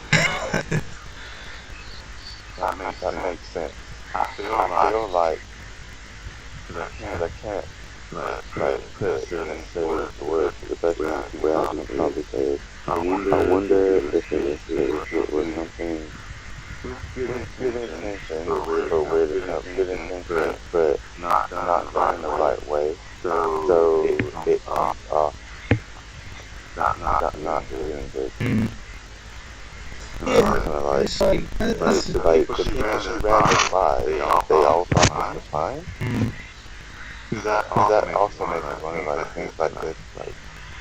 That makes sense. I feel like I can't like put it into words. The best way I can probably say is I wonder if it was something good intention or weird enough, good intention, but not done in the right way. So it comes off not doing good. Yeah, it's like the people she ran this by, they all thought this was fine. Because that also makes me wonder, like, things like this, like,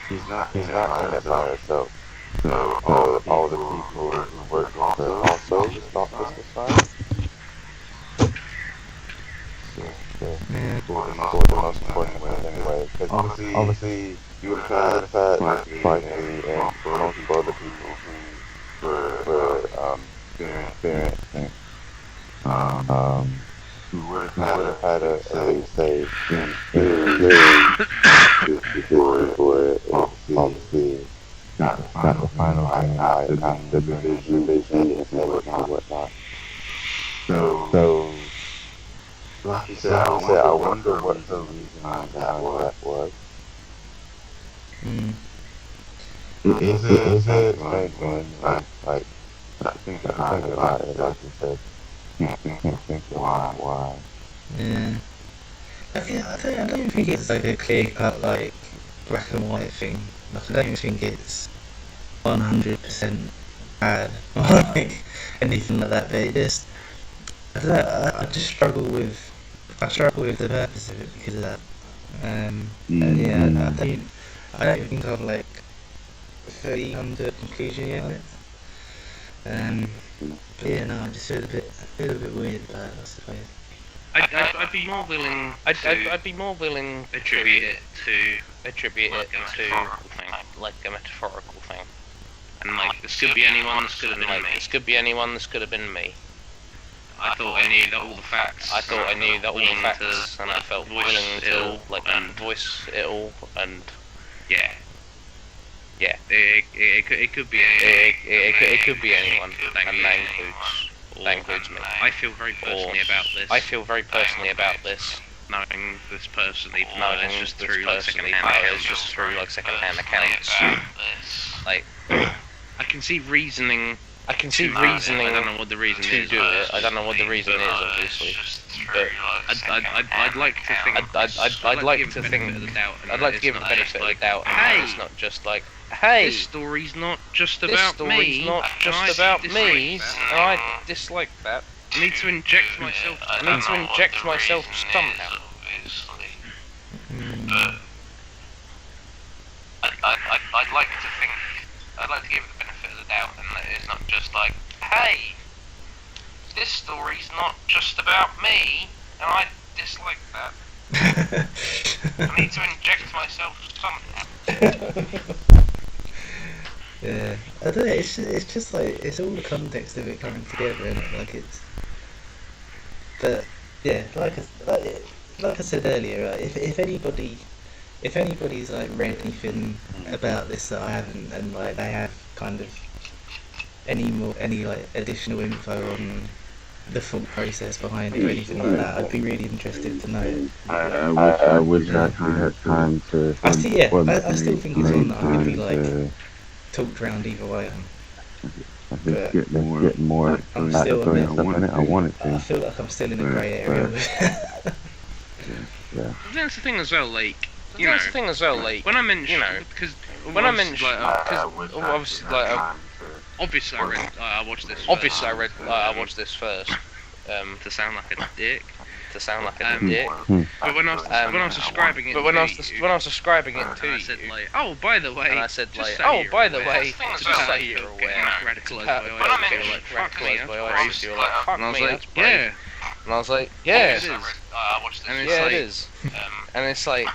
he's not in it by herself. So all the people who work with her also thought this was fine. For the most important ways anyway. Because obviously you would have had Spicy and multiple other people who were experiencing who would have had a say before it obviously got the final thing after the vision and whatnot. So like you said, I wonder what her reason Is it like when like I think about it, like you said, can't think why. Yeah. I don't think it's like a clear cut like black and white thing. Like, I don't think it's 100% bad or like anything like that. But it just, I don't know. I just struggle with the purpose of it because of that. And yeah, I don't think I've like fully come to a conclusion yet on it. But yeah, no, I just feel a bit weird about it, I suppose. I'd be more willing. I'd be more willing attribute it to like a metaphorical thing. And like this could be anyone. This could have been me. This could be anyone. This could have been me. I thought I knew all the facts. I thought I knew all the facts, and I felt willing to voice it all, and yeah. Yeah. It could be it could be anyone, and that includes me. I feel very personally about this. I feel very personally about this. Knowing this person, even though Knowing it's just this through like person, second-hand accounts. Like, I can see reasoning. I don't know what the reason to is. do it. I don't know what the reason is, obviously. But I'd like to think. I'd like to think. I'd like to give it the benefit of the doubt. And it's not just like, hey, this story's not just about me. Not just about me. I dislike that. I need to inject myself. I need to inject myself somehow. I'd like to think. I'd like to give it the benefit of the doubt, and that it's not just like, hey, this story's not just about me, and I dislike that. I need to inject myself somehow. Yeah, I don't know. It's just like it's all the context of it coming together, and like it's. But yeah, like I said earlier, right, if anybody's like read anything about this that I haven't, and like they have kind of any like additional info on the thought process behind it or anything like that, I'd be really interested to know. I wish I actually had time to. I still think it's one that I could be like talked around either way. I think get more backstory and stuff in it. I want it to. I feel like I'm still in a grey area. Yeah. That's the thing as well, like. That's the thing as well, like, when I mentioned, because obviously I watched this. Obviously, I watched this first. To sound like a dick. But when I was describing it, when I was describing it to you, I said like, oh, by the way, just so you're aware, radicalised by ISIS, you're like, fuck me, and I was like, that's brave. yeah. And I was like, yeah, it is. And it is. And it's like,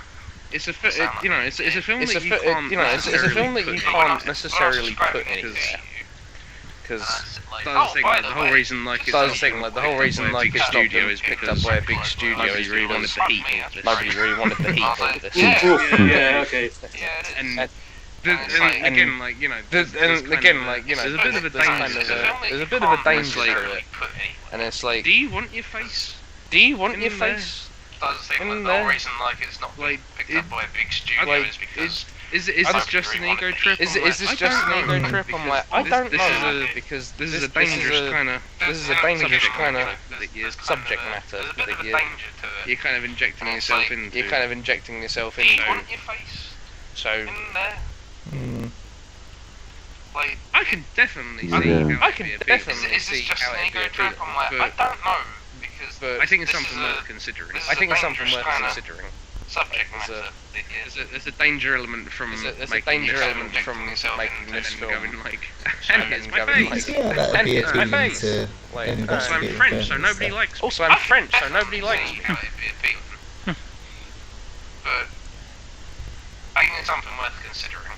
it's a film that you can't necessarily put anywhere. Because the whole reason like it's not been picked up by a big studio is really wanted the heat. Nobody really wanted the heat of this. Yeah, okay. And again, there's a bit of a danger. There's a bit of a danger to it. And it's like, do you want your face? In the whole reason it's not picked up by a big studio is because. Is this just an ego trip? Is this just an ego trip? I'm like, I don't know, because this is a dangerous kind of subject matter that you're kind of injecting yourself into. You're kind of injecting yourself into. So. Like, I can definitely see how it would be. Is this just an ego trip? I'm like, I don't know, because I think it's something worth considering. Subject matter. There's a danger element from making this film going like, and here's my face. And here's my face. Also, I'm French, so nobody likes me. But I think it's something worth considering.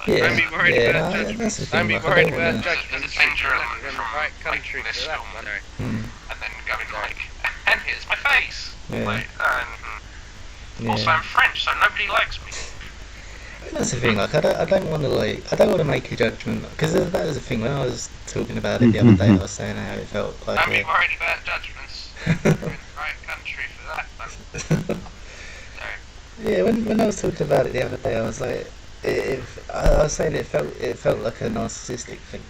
Don't be worried about judgment. Don't be worried about judgment. There's a danger element from right country this for that film, one. and then going like, and here's my face. Yeah. Also, I'm French, so nobody likes me. That's the thing. Like, I don't want to make a judgment, because that was the thing when I was talking about it the other day. I was saying how it felt like. Don't be worried about judgments. We're in the right country for that. Yeah, when I was talking about it the other day, I was like, I was saying it felt like a narcissistic thing.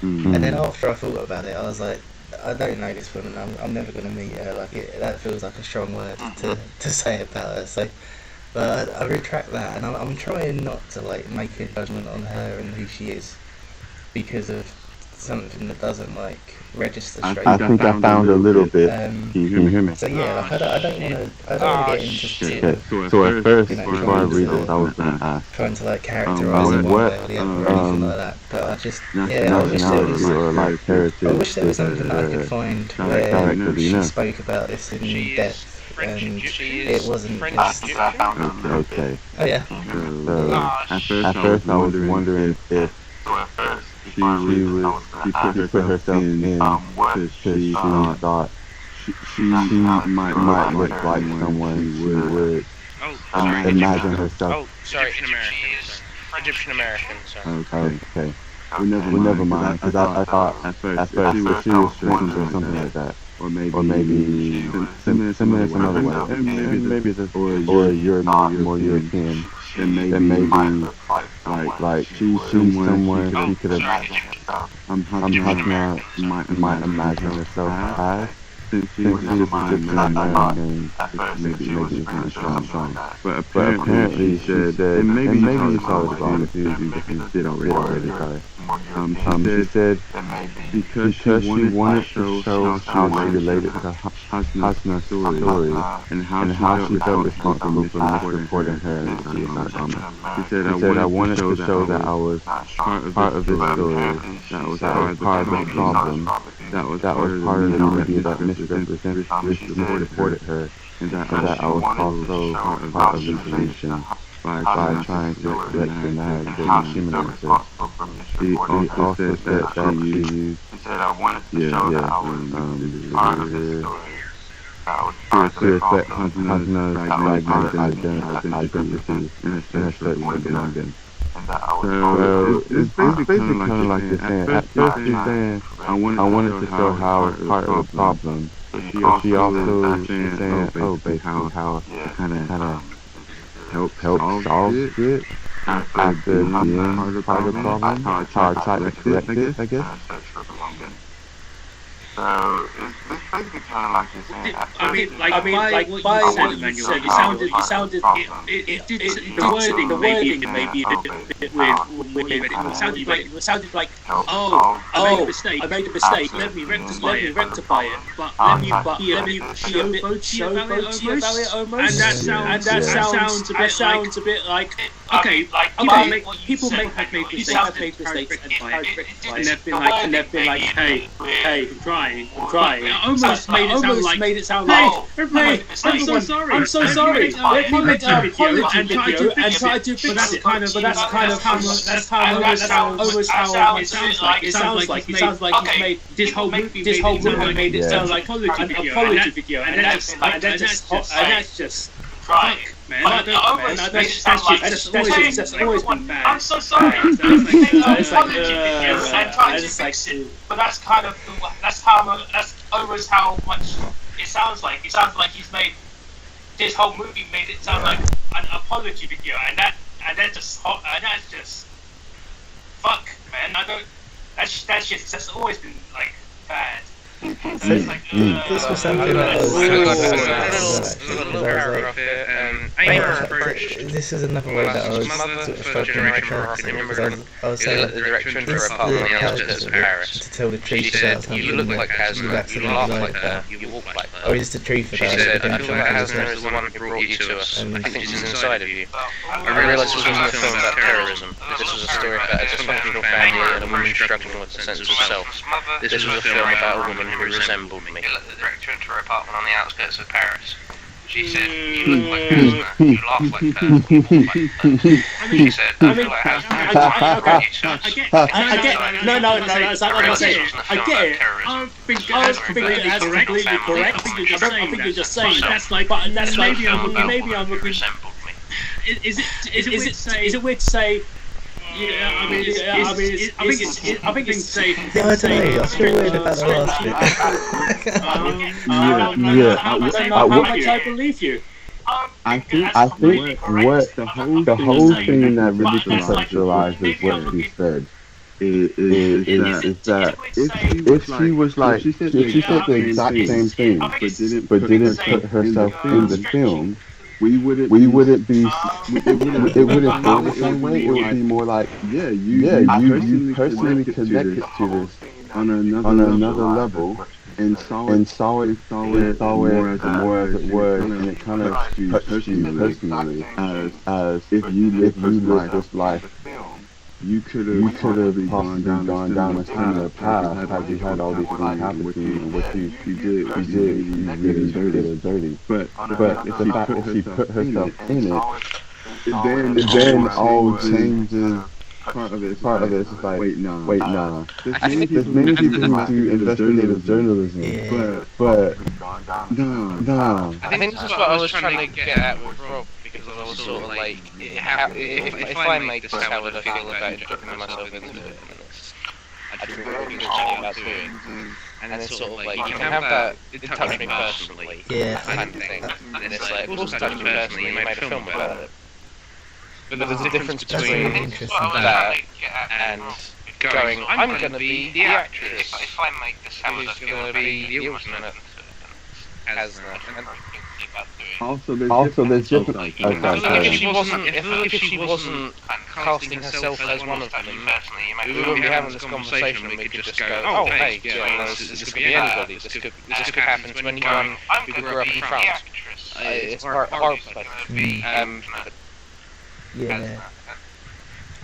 Mm. And then after I thought about it, I was like, I don't know this woman. I'm never gonna meet her. Like that feels like a strong word to say about her. So, but I retract that, and I'm trying not to like make a judgment on her and who she is because of something that doesn't like register straight. I think I found a little bit. Can you hear me? So yeah, like, I don't want to get into Okay. So at first, you know, before I read this, I was going to ask. trying to like characterize it one way or the other or anything like that. But I just I wish there was like heritage. I wish there was something that I could find where she spoke about this in depth and it wasn't just... Okay. Oh yeah. So at first I was wondering if she put herself in because she thought she might look like someone she would imagine herself. Oh, sorry, Egyptian American. Sorry. Okay. We never mind, because I thought at first if she was French or something like that, or maybe similar some other way, and maybe just or you're more European, then maybe like she's someone she could have. I'm might imagine herself as. Since she's Egyptian American, maybe it's not strong. But apparently she said, and maybe you saw it on the views you did already, sorry. She said because she wanted to show how she related to Hasna's story and how she felt responsible for misreporting her and she was not common. She said, I wanted to show that I was part of this story, that was part of the problem, that was part of the media that misreported her, and that I was also part of the solution by trying to correct the narrative and humanize her. She also said that she used to affect Hasna's identity in a certain way. So it's basically kind of like you're saying. At first you're saying, I wanted to show how it's part of the problem. But she also is saying, basically how it kind of help solve it after being part of the problem. How I try to correct it, I guess. So it's basically kind of like you're saying. I mean, by what you said, it sounded, the wording maybe a bit weird. It sounded like, I made a mistake. Let me rectify it. But let me be a bit showboaty about it almost. And that sounds a bit like. Okay, people have made mistakes and they've been like, hey, I'm trying. It almost made it sound like, hey, I'm so sorry. Let me make an apology video and try to fix it. But that's kind of how it sounds like. It sounds like he's made this whole movie made it sound like an apology video, and that's just trying. Man, that's always been bad. I'm so sorry. It's like, but that's always how much it sounds like. It sounds like he's made this whole movie made it sound like an apology video, and that's just fuck, man. That's always been like bad. This was something that this is another way that I was sort of focusing I was saying the direction to her apartment on the outskirts of Paris. To tell the truth She said, about something you look like Hasna, you laugh like her, you walk like her. or is the truth She about said, it? I feel like Hasna is the one who brought you to us. I think she's inside of you. I realised this wasn't a film about terrorism. This was a story about a dysfunctional family and a woman struggling with a sense of self. This was a film about a woman who resembled me. Let the director into her apartment on the outskirts of Paris. She said, you look like Hasna, you laugh like her, you walk like her. She said, I feel like Hasna, I get it. I think that's completely correct. I think you're just saying that. That's like, maybe I'm looking. Is it weird to say? Yeah, I think it's safe. Yeah, I don't know. I'm still worried about the last bit. How much I believe you. I think what the whole thing that really conceptualizes what you said is that if she was like if she said the exact same thing but didn't put herself in the film, we wouldn't be it wouldn't feel the same way. It would be more like, yeah, you personally connected to this on another level and saw it more as it was, and it kind of touched you personally as if you lived this life. You could have possibly gone down a similar path had you had all these things happen to you, and what you did, you really did it dirty. But the fact that she put herself in it, then all changes. Part of it is like, wait, nah. There's many people who do investigative journalism, but no. I think this is what I was trying to get at with Rob, because I was sort of like, if I make this, how would I feel about dropping myself into it? I'd feel really good about doing it. And it's sort of like, you can have that, it touched me personally, kind of thing. And it's like, of course it touched me personally, you made a film about it. But there's a difference between that and going, I'm going to be the actress. If I make this, how would I feel about being the alternate as Also, there's different. If she wasn't casting herself as one of them, we wouldn't be having this conversation. We could just go, oh, hey, this could be anybody. This could happen to anyone who grew up in France. It's our perspective. Yeah.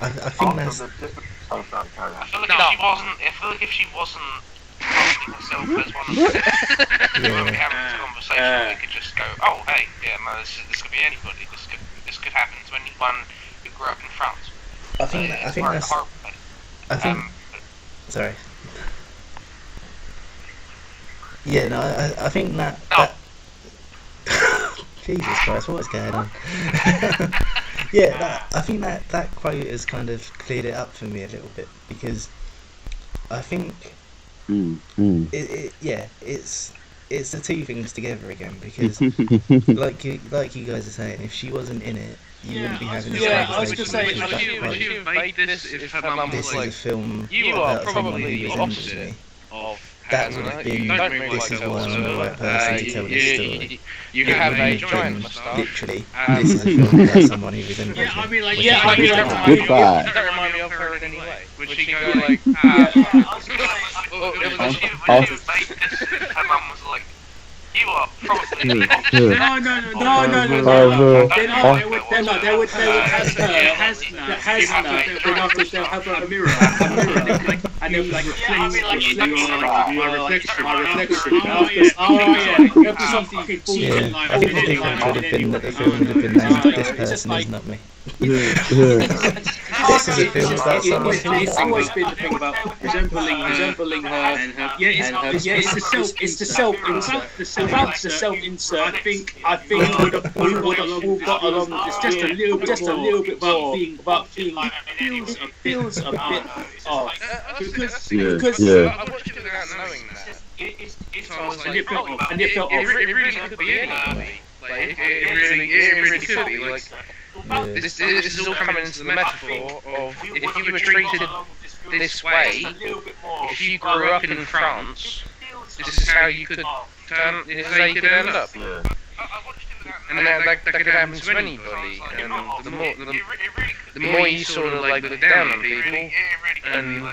I think that's. I feel like if she wasn't casting herself as one of them, we wouldn't be having this conversation. We could just go, oh, hey, no, this could be anybody. This could happen to anyone who grew up in France. Sorry. Yeah, no, I think that. Jesus Christ, what is going on? Yeah, I think that quote has kind of cleared it up for me a little bit, because I think it's the two things together again, because like you guys are saying, if she wasn't in it, you wouldn't be having this conversation. This is a film about someone who resembles me. That would have been, this is why I'm the right person to tell this story. You have a giant mustache. Literally, this is a film about someone who resembles me. Goodbye. That remind me of her in any way. Would she go like, her mum was like, you are probably... No. They would ask her, they'll have a mirror, and they'll be like, my reflection. After something bullshit like, I think the difference would have been that the film would have been named This Person Is Not Me. This is a film about someone. It's always been the thing about resembling her and her. It's the self-insert. Without the self-insert, I think we would have all got along with this just a little bit more. About being like, it feels a bit off. Because I watched it without knowing that. It felt off. It really could be anybody. Like, it really could be. Like, this is all coming into the metaphor of if you were treated this way, if you grew up in France, this is how you could end up. And that could happen to anybody. And the more you sort of like look down on people and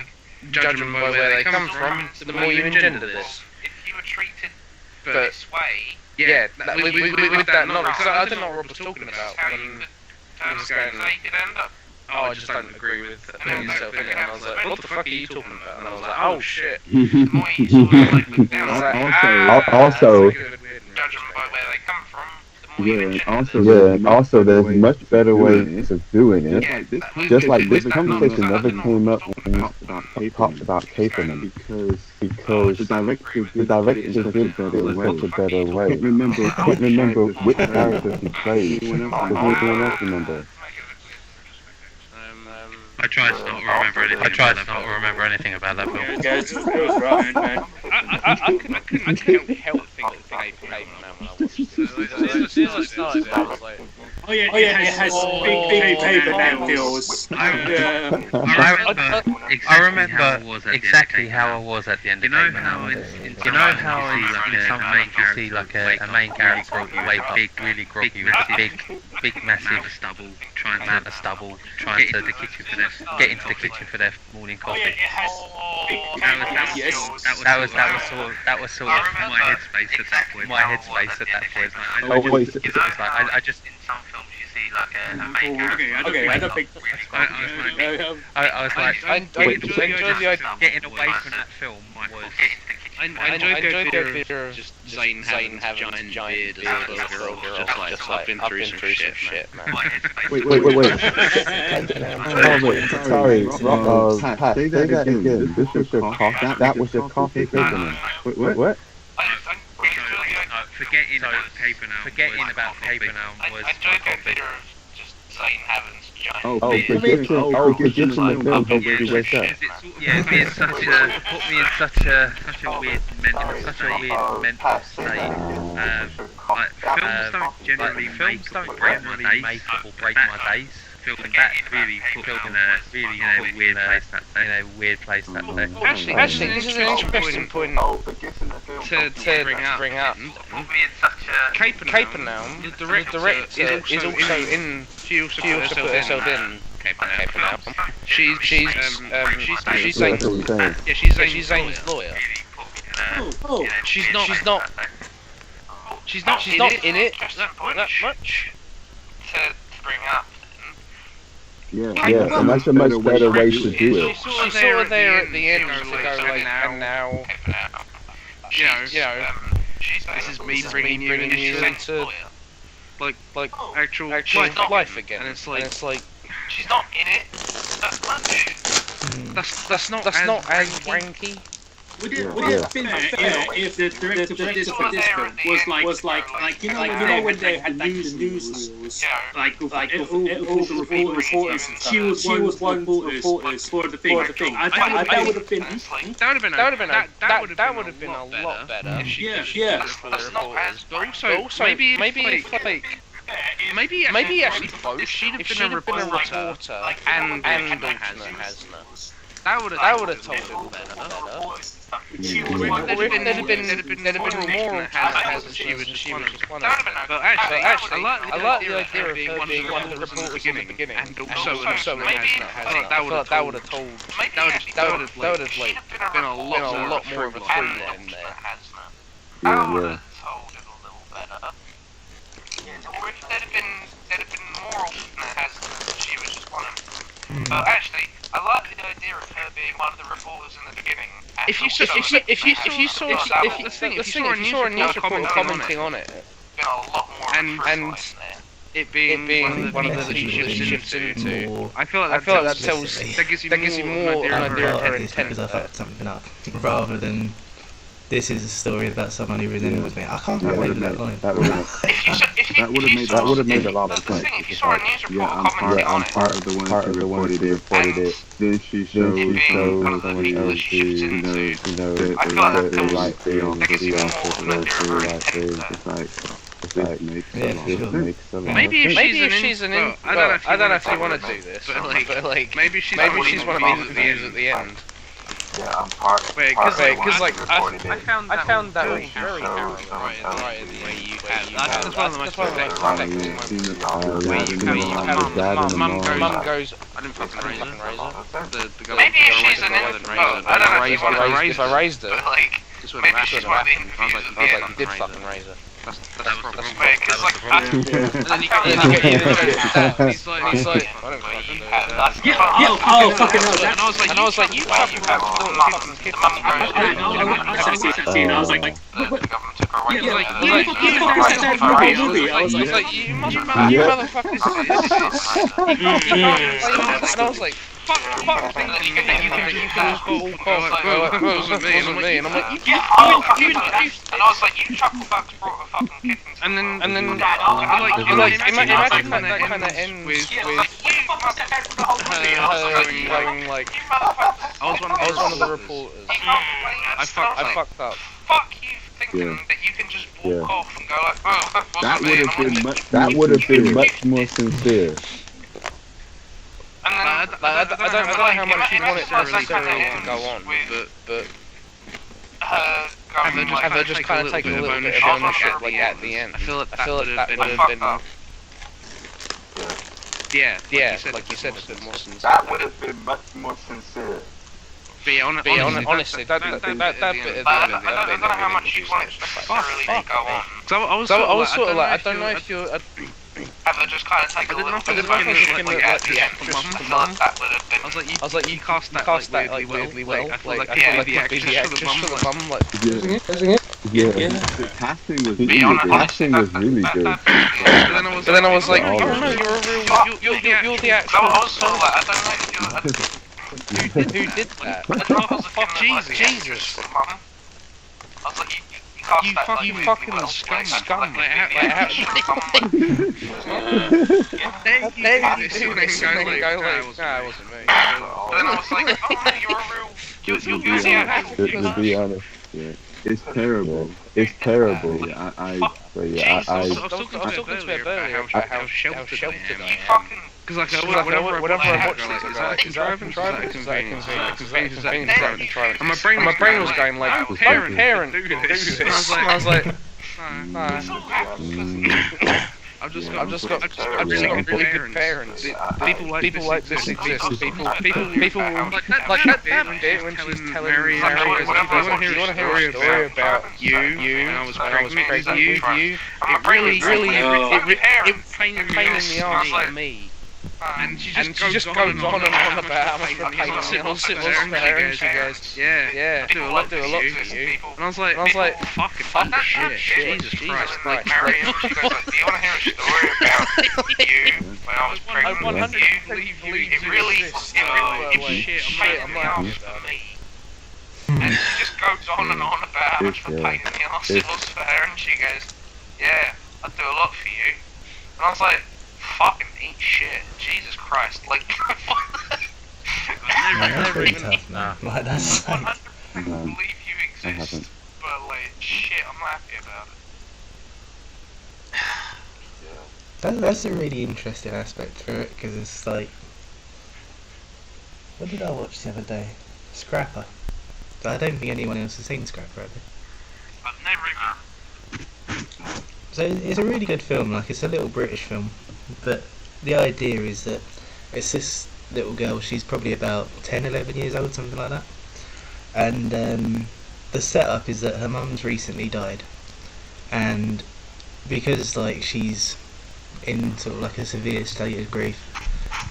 judge them by where they come from, the more you engender this. If you were treated this way, yeah, with that knowledge, because I don't know what Rob was talking about when I was going, oh, I just don't agree with himself in it, and I was like, what the fuck are you talking about? And I was like, oh shit. The more you sort of like look down, I was like, also, judge them by where they come from. Also, there's much better ways of doing it. Just like this conversation never came up when we talked about Caperman, because the director did it such a better way. I can't remember which character he played. Does anyone else remember? I tried to not remember anything about that film. I couldn't help thinking Caveman when I watched it. As soon as I started it, I was like, Oh yeah, it has big paper nails. I remember exactly how I was at the end of the game. You know how in some films you see like a main character wake up really groggy with a big massive stubble, trying to get into the kitchen for their morning coffee. That was sort of my headspace at that point. I just in some films you see like a main character. Okay, I don't think. I was like, getting away from that film was. I enjoyed the idea of just Zane having giant beard as a little girl, just like, I've been through some shit, man. Wait. Sorry. Pat, say that again. This was your coffee. That was your coffee paper. Wait, what? Forgetting about paper now was my coffee. Zane having giant forgetting the film helped you wake up. Yeah, put me in such a weird mental state. Films don't generally break my days. Feeling that really put me in a weird place that day. Actually, this is an interesting point to bring up. Capernaum, the director is also in. She also put herself in Capernaum. She's Zane's lawyer. She's not in it that much to bring up. Yeah, and that's a much better way to do it. She's sort of there at the end to go like, and now, you know, this is me bringing you into like actual life again. And it's like she's not in it that much. That's not as wanky. Would it have been fair if the director for this film was like you know when they had news like all the reporters, she was one of the reporters for the thing. That would have been a lot better. That's not as. But also maybe actually both. If she'd have been a reporter and alternate Hasna. That would have told it better. There'd have been more Hasna. She was just one of them. But actually, I like the idea of her being one of the reporters in the beginning, and also Hasna. That would have told. That would have like been a lot more of a through line there. That would have told it a little better. Or if there'd have been more alternate Hasna. She was just one of them. But actually, I like the idea of her being one of the reporters in the beginning. If you saw a news report commenting on it, and it being one of the things she shifts into, I feel like that gives you more of an idea of her intent. Because I fucked something up, rather than this is a story about someone who resembles me. I can't believe that line. That would have made a lot of sense. It's like, I'm part of the ones who reported it. Then she showed someone else who, the right thing, the right thing. It's like, it makes a lot. Maybe if she's an I don't know if you want to do this, but like maybe she's one of the interviews at the end. Yeah, I'm part of it. Because I found that very harrowing, right in the way you have. That's one of the most Mum goes, I didn't fucking raise her. Maybe if she's an if I raised her, this would have happened. I was like, you did fucking raise her. That's weird, because like, and then you get he's like, I don't fucking know. Fucking hell. And I was like, you fucking fucking kid. I was like, you motherfuckers. And I was like, fuck thinking that you can just all wasn't me. And I'm like, you introduced. And I was like, you chucklebugs brought a fucking kid. And then imagine that kind of ends with her going like, I was one of the reporters. I fucked up. Fuck you thinking that you can just walk off and go like, oh, That would have been much more sincere. And then, I don't know how much you want it necessarily to go on, but have her just kind of take a little bit of ownership like at the end. I feel like that would have been yeah, like you said, a bit more sincere. that would have been much more sincere. Honestly, that bit at the end of the I don't know how much you want it to necessarily go on. So I was sort of like, I don't know if you're. Have her just kind of take a little bit of ownership like at the actress. I feel like that would have been. I was like, you cast that like weirdly well. I feel like yeah, the actress for the mum, like. Yeah. The casting was really good. But then I was like, oh no, you're the actress. So I was sort of like, I don't know if you're. Who did that? Jesus. I was like, you fucking scum. Then you do this and then go like, nah, it wasn't me. But then I was like, oh no, you're a real. You're the actor. To be honest, yeah. It's terrible. It's terrible. I was talking to her earlier about how sheltered I am. Because like, whenever I watch this, is that convenient? And my brain was going like, parent do this. And I was like, no. I've just got really good parents. People like this exist. People like that bit when she's telling Mary, you want to hear a story about you when I was pregnant with you. It really pained in the arse for me. And she just goes on and on about how much of a pain it was for her, and she goes, yeah, I do a lot for you. And I was like, fucking shit, Jesus Christ. Like, Mary, she goes, do you want to hear a story about you when I was pregnant with you? It really pained in the arse for me. And she just goes on and on about how much of a pain in the arse it was for her, and she goes, yeah, I do a lot for you. And I was like, fucking eat shit, Jesus Christ, like, That's pretty tough, man. Like, that's like... I don't believe you exist, but like, shit, I'm not happy about it. That's a really interesting aspect for it, because it's like... What did I watch the other day? Scrapper. I don't think anyone else has seen Scrapper, have they? I've never even... So it's a really good film, like, it's a little British film. But the idea is that it's this little girl, she's probably about 10, 11 years old, something like that. And the setup is that her mum's recently died. And because like she's in sort of like a severe state of grief,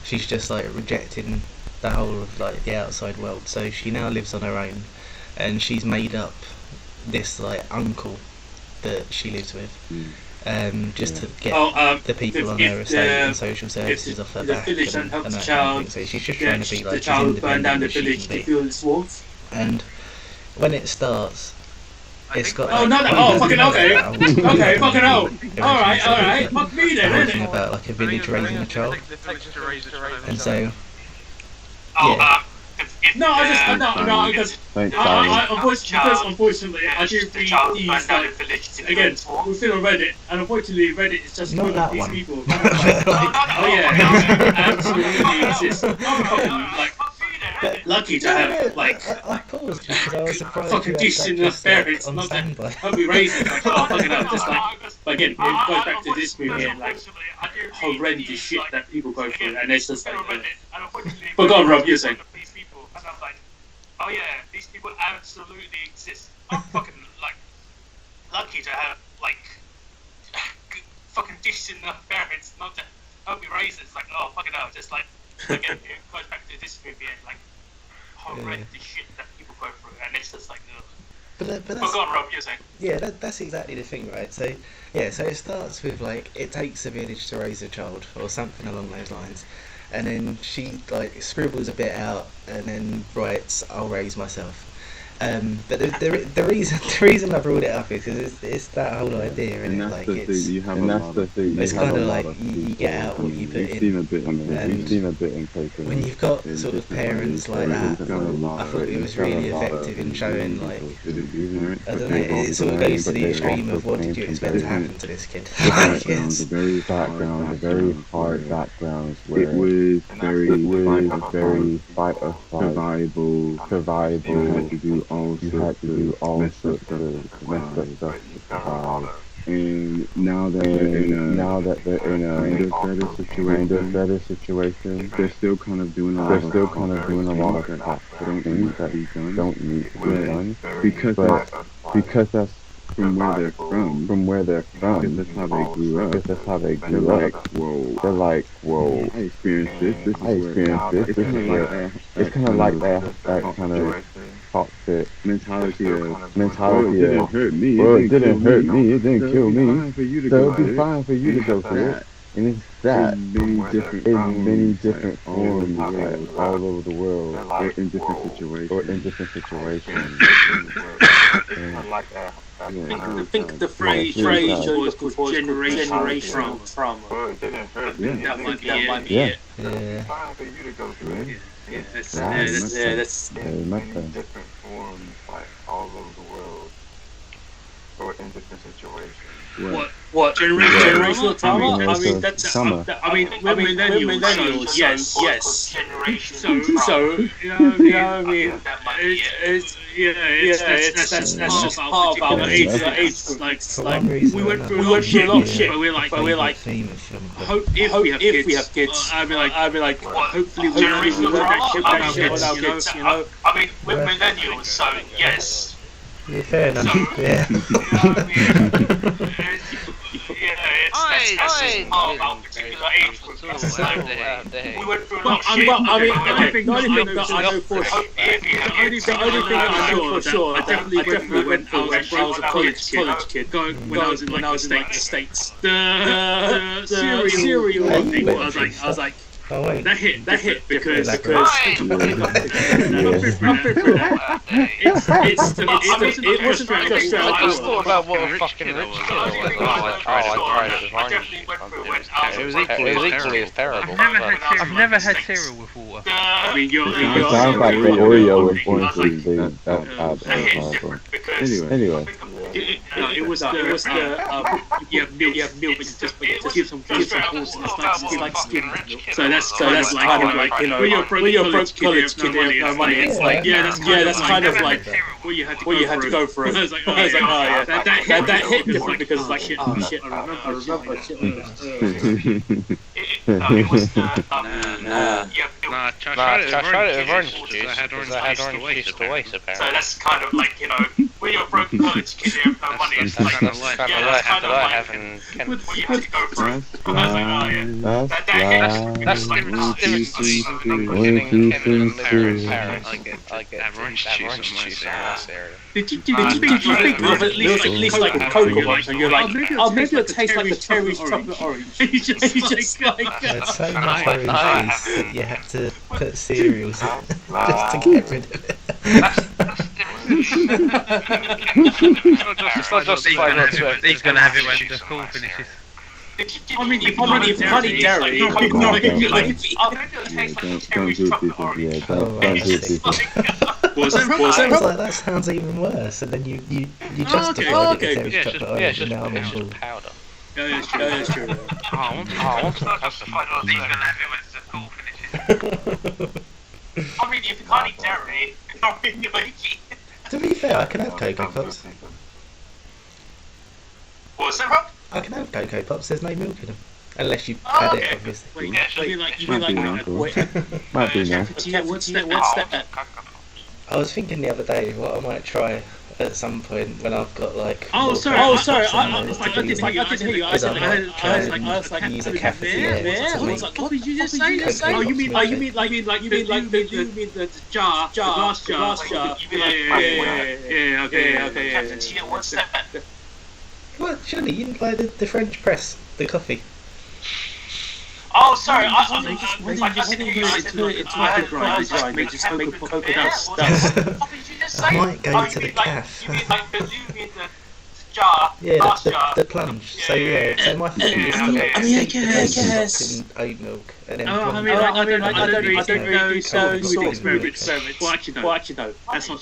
she's just like rejecting the whole of like the outside world. So she now lives on her own, and she's made up this like uncle that she lives with. Just to get the people on her estate and social services off her back and that kind of thing. So she's just trying to be like as independent as she can be. And when it starts, it's got fucking okay, fucking hell. Alright, fuck me then, isn't it? About like a village raising a child. And so, yeah. Because unfortunately, I do read these, like, again, we're still on Reddit, and unfortunately Reddit is just full of these people. Absolutely exists. Lucky to have, like, I paused because I was surprised fucking decent enough parents, not that I'll be raising, like, fucking hell, just like, but again, it goes back to this movie and, like, horrendous shit that people go through, and it's just like, but go on, Rob, you're saying. And I'm like, oh yeah, these people absolutely exist. I'm fucking like lucky to have like fucking decent enough parents not to help me raise it. It's like, oh fucking hell, just like again, it goes back to this movie and like horrendous shit that people go through, and it's just like, ugh. But that's, go on, Rob, you're saying. Yeah, that's exactly the thing, right? So yeah, so it starts with like it takes a village to raise a child or something along those lines. And then she like scribbles a bit out and then writes, I'll raise myself. But the reason I brought it up is because it's that whole idea, And and that's like the thing. You have a lot of thing. it's kind of like you get out what you put You've in. seen a bit in there. And You've seen a bit in places. When you've got sort of parents like that, I thought it was really effective in showing like I don't know. It sort of goes to the extreme of what did you expect to happen to this kid? The very background, the very hard backgrounds where it was very fight or flight, survival. You had to do all sorts of messed up stuff to survive. And now that they're in a better situation, they're still kind of doing a lot of stuff that don't need to be done because that's from where they're from. Because that's how they grew up. They're like, whoa. I experienced this. This is where it's kind of like that kind of toxic mentality of it didn't hurt me. It didn't kill me. So it'd be fine for you to go through it. And it's that in many different forms all over the world, or in different situations. I think the phrase was called generational trauma. That might be it. Yeah. Fine for you to go through it. That's Different forms, like all over the world, or in different situations. What generational trauma? I mean that's millennials. Yes. So you know what I mean. That's just part of our age group. We went through a lot of shit, but we're like, hope if we have kids, I'd be like, hopefully we won't get shit on our kids, you know. I mean, we're millennials, so yes. Yeah, fair enough. Yeah. That's just part of our particular age group. We went through a lot of shit. The only thing that I know for sure, I definitely went through when I was a college kid, when I was in the States. The cereal thing, I was like, Oh wait. that hit because Like it wasn't just I just thought about what a fucking rich kid I was. It was equally as terrible. I've never had cereal with water. I mean, It sounds like the Oreo with orange juice. Anyway. It was the you have milk, but just give some balls and it's like skim milk. So that's kind of like, you know, when you're a broke college kid, you have no money. It's like that's kind of like what you had to go for it. I was like, oh yeah, that hit different because it's like shit. Oh shit, I remember shit. It was I tried it with orange juice. I had orange juice to waste apparently. So that's kind of like, you know, when you're a broke college kid, you have no money. It's like kind of life that I have in Kent. what you have to go for. I was like, oh yeah, that's the difference between beginning in Kent and Paris. I get orange juice in this area. Did you think of at least like a cocoa and you're like, oh maybe it'll taste like a cherry chocolate orange. It's just like It's so much orange juice that you have to put cereals in just to get rid of it. It's not justified not to. He's gonna have it when the school finishes. I mean, if you honey dairy, That sounds even worse. And then you justify it as chocolate orange and almond milk. Powder. Yeah, it's true. I want to justify not he's gonna have it when the school finishes. I mean, if you can't eat dairy, it's not really making. To be fair, I can have Cocoa Pops. What's that, Rob? I can have Cocoa Pops, there's no milk in them. Unless you've had it, obviously. Yeah, You mean like Might be now. what's that? I was thinking the other day what I might try at some point when I've got like. Sorry. I didn't hear you. I was like, use a cafetiere. I was like, what did you just say? Oh, you mean the jar, the glass jar. Yeah. Okay. What's that? What? Surely you didn't buy the French press, the coffee. Oh, Oh, sorry. I just put it into a grind design. They just make cocoa dust. What did you just say? I might go to the You calf. mean like the jar? Yeah, glass jar? the plunge. So yeah, so my thing is to like I guess in oat milk and then Oh, plunge I it. don't really do those experiments. experiments. Well, actually, no. That's not.